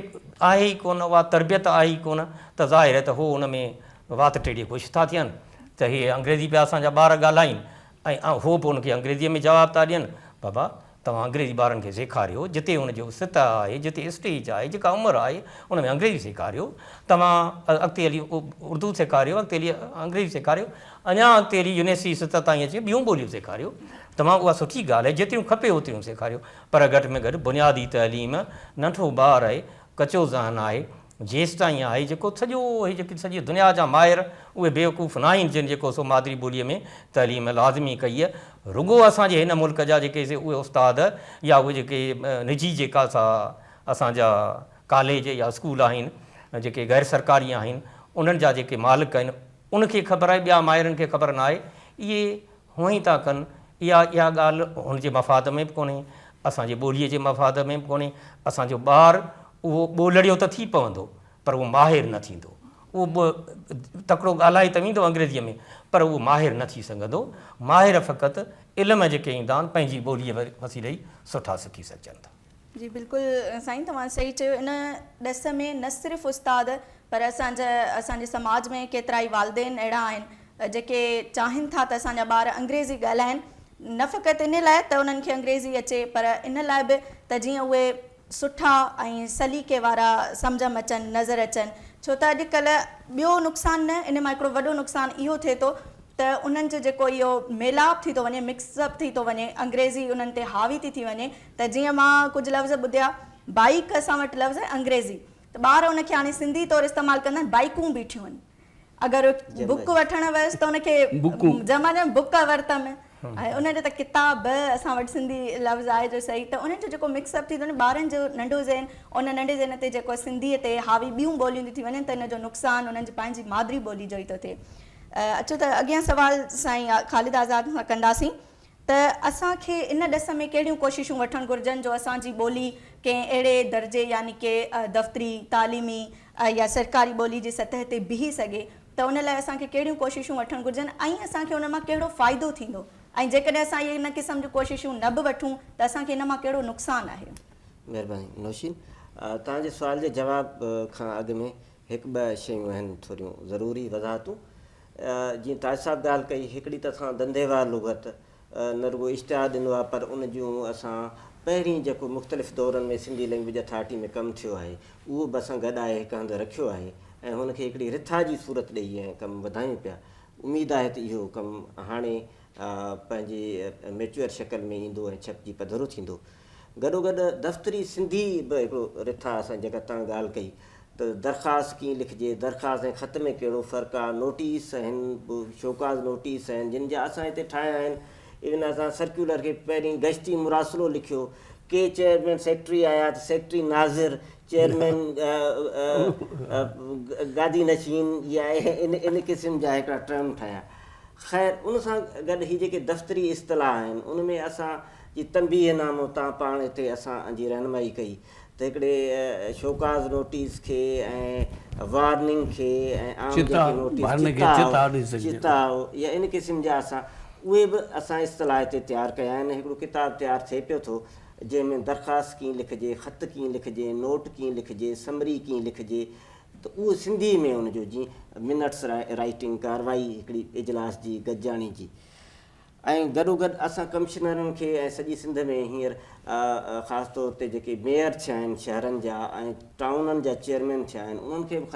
आहे ई कोन, उहा तरबियत आहे ई कोन, त ज़ाहिर आहे त हू उन में वात टेड़ी ख़ुशि था थियनि त हे अंग्रेज़ी पिया असांजा ॿार ॻाल्हाइनि, ऐं हो बि उनखे अंग्रेज़ीअ में जवाबु था ॾियनि। बाबा तव्हां अंग्रेज़ी ॿारनि खे सेखारियो, जिते हुनजो सिता आहे, जिते स्टेज आहे, जेका उमिरि आहे उन में अंग्रेज़ी सेखारियो, तव्हां अॻिते हली उर्दू सेखारियो, अॻिते हली अंग्रेज़ी सेखारियो, अञा अॻिते हली यूनिवर्सिटी सित ताईं अची ॿियूं ॿोलियूं सेखारियो, तव्हां उहा सुठी ॻाल्हि आहे, जेतिरियूं खपे ओतिरियूं सेखारियो, पर घटि में घटि बुनियादी तइलीम, नंढो ॿारु आहे, कचो ज़हन आहे, जेसि ताईं आहे, जेको सॼो इहे जेकी सॼी दुनिया जा माहिर उहे बेवकूफ़ न आहिनि जिन जेको सो मादिरी ॿोलीअ में तइलीम लाज़मी कई आहे। रुॻो असांजे हिन मुल्क जा जेके उहे उस्ताद या उहे जेके निजी जेका असांजा कॉलेज या स्कूल आहिनि, जेके गैर सरकारी आहिनि, उन्हनि जा जेके मालिक आहिनि, उनखे ख़बर आहे, ॿिया माहिरनि खे ख़बर न आहे, इहे हुअं ई था कनि। इहा ॻाल्हि हुनजे मफ़ाद में बि कोन्हे, असांजे ॿोलीअ जे मफ़ाद में बि कोन्हे। असांजो ॿारु उहो ॿोलड़ियो त थी पवंदो, पर उहो माहिर न थींदो, उहो बि तकिड़ो ॻाल्हाए त वेंदो अंग्रेज़ीअ में, पर उहो माहिर न थी सघंदो। माहिर फ़क़ति इल्म जेके ईंदा आहिनि पंहिंजी ॿोलीअ वसीले ई सुठा सिखी सघजनि था। जी बिल्कुलु साईं, तव्हां सही चयो। इन ॾस में न सिर्फ़ु उस्ताद पर असांजे समाज में केतिरा ई वालदेन अहिड़ा आहिनि जेके चाहिनि था त असांजा ॿार अंग्रेज़ी ॻाल्हाइनि, न फ़क़ति इन लाइ त उन्हनि खे अंग्रेज़ी अचे, पर इन लाइ बि त जीअं उहे सुठा ऐं सलीक़े वारा सम्झ में अचनि, नज़र अचनि। छो त अॼुकल्ह ॿियो नुक़सानु न, इन मां हिकिड़ो वॾो नुक़सानु इहो थिए थो त उन्हनि जो जेको इहो मेलाप थी थो वञे, मिक्सअप थी थो वञे, अंग्रेज़ी उन्हनि ते हावी थी वञे। त जीअं मां कुझु लफ़्ज़ ॿुधिया, बाइक असां वटि लफ़्ज़ आहे अंग्रेज़ी, त ॿार उनखे हाणे सिंधी तौरु इस्तेमालु कंदा आहिनि, बाइकूं बीठियूं आहिनि। अगरि बुक वठणु वियसि त उनखे ज़माने में बुक वरितमि, ऐं उनजो त किताब असां वटि सिंधी लफ़्ज़ आहे जो सही। त उन्हनि जो जेको मिक्सअप थी थो वञे, ॿारनि जो नंढो ज़हन, उन नंढे ज़हन ते जेको सिंधीअ ते हावी ॿियूं ॿोलियूं थी वञनि, त इन जो नुक़सानु उन्हनि जी पंहिंजी मादिरी ॿोली जो ई थो थिए। अचो त अॻियां सवाल साईं ख़ालिद आज़ाद सां कंदासीं त असांखे इन ॾस में कहिड़ियूं कोशिशूं वठणु घुरिजनि जो असांजी ॿोली कंहिं अहिड़े दर्जे यानी की दफ़्तरी, तालीमी या सरकारी ॿोली जी सतह ते बीही सघे, त उन लाइ असांखे कहिड़ियूं कोशिशूं वठणु घुरिजनि ऐं असांखे उन मां कहिड़ो फ़ाइदो थींदो, ऐं जेकॾहिं असां इहे इन क़िस्म जूं कोशिशूं न बि वठूं त असांखे इन मां कहिड़ो नुक़सानु आहे। महिरबानी नौशीन, तव्हांजे सुवाल जे जवाब खां अॻु में हिकु ॿ शयूं आहिनि थोरियूं ज़रूरी वज़ाहतूं। जीअं ताज साहब ॻाल्हि कई, हिकिड़ी त असां धंधेवार लुग़त न रुगो इश्तिहार ॾिनो आहे, पर उन जूं असां पहिरीं जेको मुख़्तलिफ़ दौरनि में सिंधी लैंग्वेज अथॉरिटी में कमु थियो आहे उहो बि असां गॾाए हिकु हंधि रखियो आहे ऐं हुनखे हिकिड़ी रिथा जी सूरत ॾेई ऐं कमु वधायूं पिया। उमेदु आहे त इहो कमु हाणे पंहिंजी मेच्योर शक्ल में ईंदो ऐं छपिजी पधरो थींदो। गॾोगॾु दफ़्तरी सिंधी बि हिकिड़ो रिथा असां जेका तव्हां ॻाल्हि कई त दरख़्वास्त कीअं लिखिजे, दरख़्वास्त ऐं ख़त में कहिड़ो फ़र्क़ु आहे, नोटिस आहिनि, शोकाज़ नोटिस आहिनि जिन जा असां हिते ठाहिया आहिनि। इवन असां सर्कुलर खे पहिरीं गश्ती मुरासिलो लिखियो, के चेयरमैन सेक्रेटरी आया त सेक्रेटरी नाज़िर, चेयरमैन गादी नशीन या इन क़िस्म जा हिकिड़ा टर्म ठाहिया। ख़ैर उन सां गॾु ही जेके दफ़्तरी इस्तलाह आहिनि उन में असां जी तंबीहनामो तव्हां पाण हिते असांजी रहनुमाई कई त हिकिड़े शोकाज़ नोटिस खे ऐं वार्निंग खे ऐं आम जेके नोटिस चिताओ या इन क़िस्म जा असां उहे बि असां इस्तलाह हिते तयारु कया आहिनि। हिकिड़ो किताबु तयारु थिए पियो थो जंहिंमें दरख़्वास्त कीअं लिखिजे, ख़त कीअं लिखिजे, नोट कीअं लिखिजे, समरी कीअं लिखिजे, त उहो सिंधी में हुनजो जीअं मिनट्स राइटिंग कार्रवाई हिकिड़ी इजलास जी गॾिजाणी जी। ऐं गॾोगॾु असां कमिशनरनि खे ऐं सॼी सिंध में हींअर ख़ासि तौर ते जेके मेयर थिया आहिनि शहरनि जा ऐं टाउननि जा चेयरमैन थिया आहिनि उन्हनि खे बि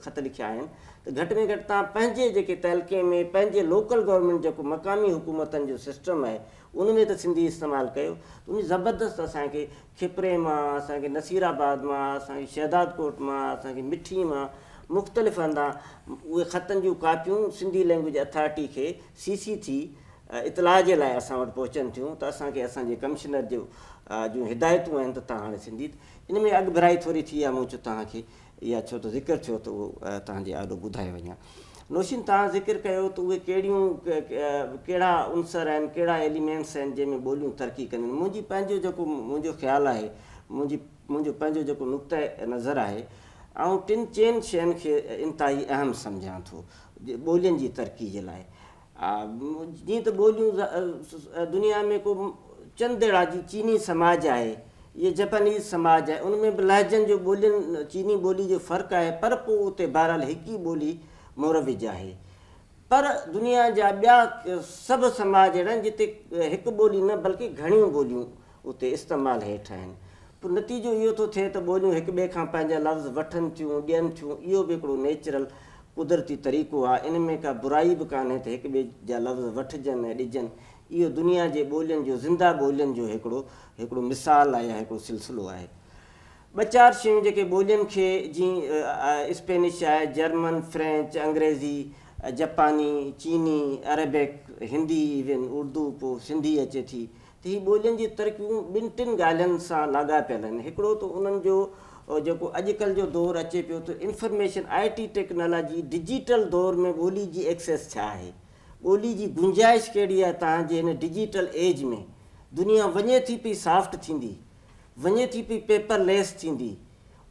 ख़त लिखिया आहिनि त घटि में घटि तव्हां पंहिंजे जेके तहलके में पंहिंजे लोकल गवर्नमेंट जेको मक़ामी हुकूमतनि जो सिस्टम आहे उन में त सिंधी इस्तेमालु कयो। उन ज़बरदस्त असांखे खिपरे मां, असांखे नसीराबाद मां, असांखे शहदादकोट मां, असांखे मिठी मां मुख़्तलिफ़ हंधा उहे ख़तनि जूं कापियूं सिंधी लैंग्वेज अथॉरिटी खे CC थी इतलाह जे लाइ असां वटि पहुचनि थियूं त असांखे असांजे कमिशनर जूं हिदायतूं आहिनि त तव्हां हाणे सिंधी। इन में अॻु भराई थोरी थी आहे, मूं चयो तव्हांखे इहा छो त ज़िक्र थियो त उहो तव्हांजे आॾो ॿुधाए वञा। नौशीन तव्हां ज़िक्र कयो त उहे कहिड़ा उनसर आहिनि, कहिड़ा एलिमेंट्स आहिनि जंहिंमें ॿोलियूं तरक़ी कंदियूं आहिनि। मुंहिंजो ख़्यालु आहे, मुंहिंजो पंहिंजो जेको नुक़्ता नज़र आहे, ऐं चइनि शयुनि खे इंतिहाई अहम सम्झां थो ॿोलियुनि जी तरक़ी जे लाइ। जीअं त ॿोलियूं दुनिया में को चंद अहिड़ा जी चीनी समाज आहे, इहे जापानीज़ समाज आहे, उन में बि लहजनि जो ॿोलियुनि चीनी ॿोली जो फ़र्क़ु आहे, पर पोइ उते बहरहाल हिकु ई ॿोली मोरविज आहे। पर दुनिया जा ॿिया सभु समाज अहिड़ा आहिनि जिते हिकु ॿोली न बल्कि घणियूं ॿोलियूं उते इस्तेमालु हेठि आहिनि। पोइ नतीजो इहो थो थिए त ॿोलियूं हिक ॿिए खां पंहिंजा लफ़्ज़ वठनि थियूं, ॾियनि थियूं। इहो बि हिकिड़ो नेचुरल कुदरती तरीक़ो आहे, इन में का बुराई बि कान्हे त हिक ॿिए जा लफ़्ज़ वठिजनि ऐं ॾिजनि। इहो दुनिया जे ॿोलियुनि जो ज़िंदा ॿोलियुनि जो हिकिड़ो मिसाल आहे या हिकिड़ो सिलसिलो आहे। ॿ चारि शयूं जेके ॿोलियुनि खे जीअं स्पेनिश आहे, जर्मन, फ्रेंच, अंग्रेज़ी, जापानी, चीनी, अरेबिक, हिंदी, इवन उर्दू, पोइ सिंधी अचे थी, त हीअ ॿोलियुनि जी तरक़ियूं ॿिनि टिनि ॻाल्हियुनि सां लाॻापियल आहिनि। हिकिड़ो त उन्हनि जो जेको अॼुकल्ह जो दौरु अचे पियो त इंफॉर्मेशन IT टेक्नोलॉजी डिजिटल दौर में ॿोली जी एक्सेस छा आहे, ॿोली जी गुंजाइश कहिड़ी आहे तव्हांजे हिन डिजिटल एज में। दुनिया वञे थी पई सॉफ्ट थींदी, वञे थी पई पेपरलेस थींदी,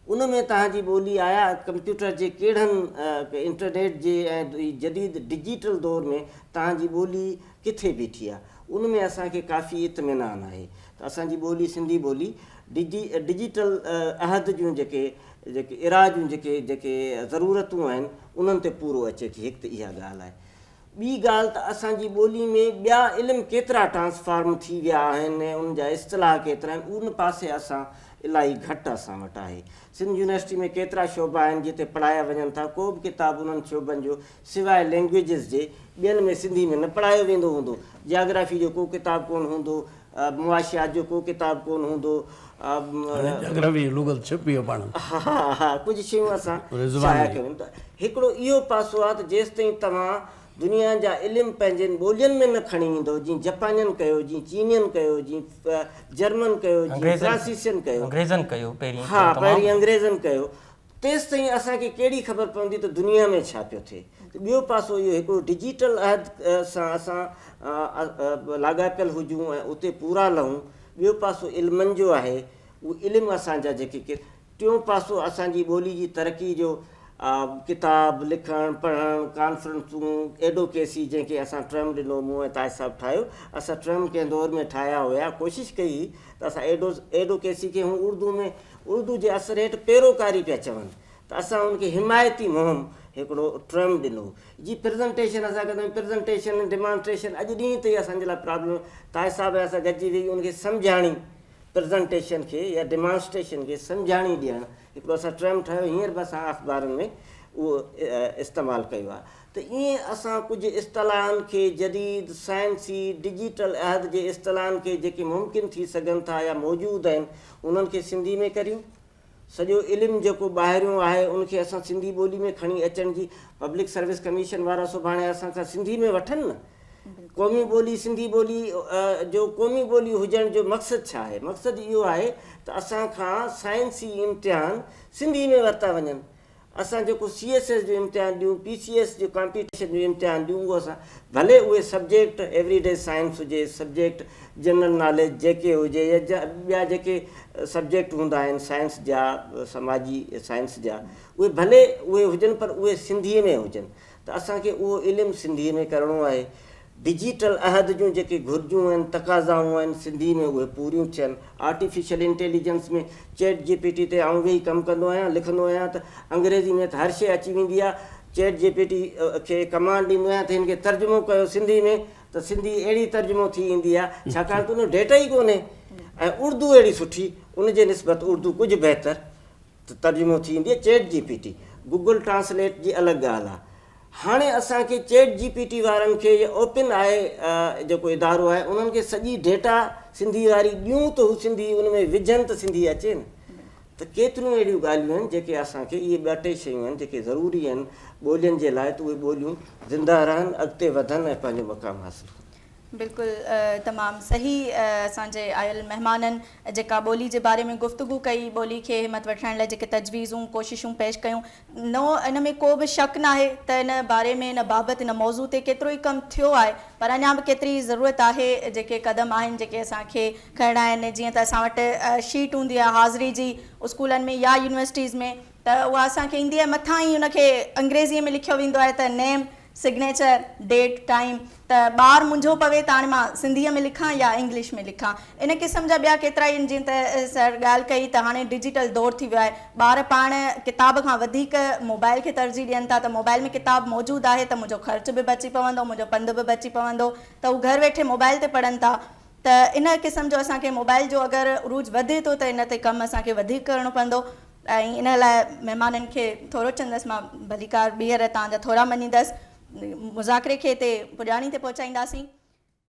उन में तव्हांजी ॿोली आया कंप्यूटर जे कहिड़नि इंटरनेट जे ऐं जदीद डिजिटल दौर में तव्हांजी ॿोली किथे बीठी आहे, उन में असांखे काफ़ी इत्मिनान आहे त असांजी ॿोली सिंधी ॿोली डिजिटल अहद जूं जेके इरा जूं जेके ज़रूरतूं आहिनि उन्हनि ते पूरो अचे थी। हिकु त इहा ॻाल्हि आहे। ॿी ॻाल्हि त असांजी ॿोली में ॿिया इल्म केतिरा ट्रांसफॉर्म थी विया आहिनि ऐं उन जा इस्तिलाह केतिरा आहिनि, उन पासे असां इलाही घटि असां वटि आहे। सिंध यूनिवर्सिटी में केतिरा शोबा आहिनि जिते पढ़ाया वञनि था, को बि किताब उन्हनि शोबनि जो सवाइ लैंग्वेजिस जे ॿियनि में सिंधी में न पढ़ायो वेंदो हूंदो। जियोग्राफी जो को किताब कोन हूंदो, मुआशियात जो को किताब कोन हूंदो, हा कुझु शयूं असां शाया कयूं। त हिकिड़ो इहो पासो आहे त जेसि ताईं तव्हां दुनिया जा इल्म पंहिंजनि ॿोलियुनि में न खणी ईंदो, जीअं जापानियुनि कयो, जीअं चीनियुनि कयो, जीअं जर्मन कयो, जीअं फ्रांसीसियुनि कयो, हा पहिरीं अंग्रेज़नि कयो, तेसि ताईं असांखे कहिड़ी ख़बर पवंदी त दुनिया में छा पियो थिए। त ॿियो पासो इहो हिकिड़ो डिजिटल अहद सां असां लाॻापियल हुजूं ऐं उते पूरा लहूं। ॿियो पासो इल्मनि जो आहे, उहे इल्म असांजा जेके टियों पासो असांजी ॿोली जी तरक़ी जो किताब लिखणु पढ़णु, कॉन्फ्रेंसूं, एडवोकेसी जंहिंखे असां ट्रम ॾिनो, मूं ऐं ताज साहिबु ठाहियो। असां ट्रम कंहिं दौर में ठाहिया हुया, कोशिशि कई त असां एडवोकेसी खे हू उर्दू जे असर हेठि पैरोकारी पिया चवनि, त असां उनखे हिमायती मुहिम हिकिड़ो ट्रम ॾिनो। जी प्रेज़ेंटेशन असां कंदा आहियूं, प्रेज़ेंटेशन डिमॉन्स्ट्रेशन अॼु ॾींहं ताईं असांजे लाइ प्रॉब्लम। ताज साहिब असां गॾिजी वेही उनखे सम्झाणी, प्रेज़ेंटेशन खे या डिमॉन्स्ट्रेशन खे सम्झाणी ॾियणु, हिकिड़ो असां ट्रम ठाहियो। हींअर बि असां अख़बारनि में उहो इस्तेमालु कयो आहे। त ईअं असां कुझु इस्तिलाहनि खे जदीद साइंसी डिजिटल अहद जे इस्तिलाहनि खे जेके मुमकिन थी सघनि था या मौजूदु आहिनि उन्हनि खे सिंधी में करियूं। सॼो इल्मु जेको ॿाहिरियों आहे उनखे असां सिंधी ॿोली में खणी अचण जी पब्लिक सर्विस कमीशन वारा सुभाणे असां खां सिंधी में वठनि न। क़ौमी ॿोली सिंधी ॿोली जो क़ौमी ॿोली हुजण जो मक़सदु छा आहे? मक़सदु इहो आहे त असां खां साइंसी इम्तिहान सिंधी में वरिता वञनि। असां जेको CSS जो इम्तिहान ॾियूं, PCS जो कॉम्पिटिशन जो इम्तिहान ॾियूं, उहो असां भले उहे सब्जेक्ट एवरीडे साइंस हुजे, सब्जेक्ट जनरल नॉलेज जेके हुजे या ॿिया जेके सब्जेक्ट हूंदा आहिनि साइंस जा, समाजी साइंस जा, उहे भले उहे हुजनि पर उहे सिंधीअ में हुजनि। त असांखे उहो इल्मु सिंधीअ में करिणो आहे। डिजिटल अहद जूं जेके घुरिजूं आहिनि, तक़ाज़ाऊं आहिनि, सिंधी में उहे पूरियूं थियनि। आर्टिफिशियल इंटेलिजेंस में चैट GPT ते आउं वेही कमु कंदो आहियां, लिखंदो आहियां त अंग्रेज़ी में त हर शइ अची वेंदी आहे। चैट GPT खे कमांड ॾींदो आहियां त हिनखे तर्जुमो कयो सिंधी में, त सिंधी अहिड़ी तर्जुमो थी ईंदी आहे, छाकाणि त उन डेटा ई कोन्हे। ऐं उर्दू अहिड़ी सुठी, उनजे निस्बत उर्दू कुझु बहितर तर्जुमो थी ईंदी आहे। चैट GPT, गूगल ट्रांसलेट जी अलॻि ॻाल्हि आहे। हाणे असांखे चैट GPT वारनि खे या ओपन आहे जेको इदारो आहे उन्हनि खे सॼी डेटा सिंधी वारी ॾियूं त हू सिंधी उन में विझनि त सिंधी अचे न। त केतिरियूं अहिड़ियूं ॻाल्हियूं आहिनि जेके असांखे इहे ॿ टे शयूं आहिनि जेके ज़रूरी आहिनि ॿोलियुनि जे लाइ, त उहे ॿोलियूं ज़िंदा रहनि, अॻिते वधनि ऐं पंहिंजो मक़ाम हासिलु कनि। बिल्कुलु तमामु सही असांजे आयल महिमाननि जेका ॿोली जे बारे में गुफ़्तगू कई, ॿोली खे हिमत वठण लाइ जेके तजवीज़ूं कोशिशूं पेश कयूं, इन में को बि शक न आहे त इन बारे में, इन बाबति, इन मौज़ू ते केतिरो ई कमु थियो आहे, पर अञा बि केतिरी ज़रूरत आहे, जेके क़दम आहिनि जेके असांखे खणणा आहिनि। जीअं त असां वटि शीट हूंदी आहे हाज़िरी जी स्कूलनि में या यूनिवर्सिटीज़ में, त उहा असांखे ईंदी आहे, मथां ई उनखे अंग्रेज़ीअ में लिखियो वेंदो आहे त नेम, सिग्नेचर, डेट, टाइम। त ॿारु मुंझो पवे त हाणे मां सिंधीअ में लिखां या इंग्लिश में लिखां। इन क़िस्म जा ॿिया केतिरा ई आहिनि। जीअं त सर ॻाल्हि कई त हाणे डिजिटल दौर थी वियो आहे, ॿार पाण किताब खां वधीक मोबाइल खे तरजीह ॾियनि था। त मोबाइल में किताब मौजूदु आहे त मुंहिंजो ख़र्च बि बची पवंदो, मुंहिंजो पंधु बि बची पवंदो, त हू घरु वेठे मोबाइल ते पढ़नि था। त इन क़िस्म जो असांखे मोबाइल जो अगरि उरूज वधे थो त इन ते कमु असांखे वधीक करिणो पवंदो। ऐं इन लाइ महिमाननि खे थोरो चवंदसि, मां भलीकार ॿीहर तव्हांजा थोरा मञींदसि, मुज़ाकरे खे हिते पुॼाणी ते पहुचाईंदासीं।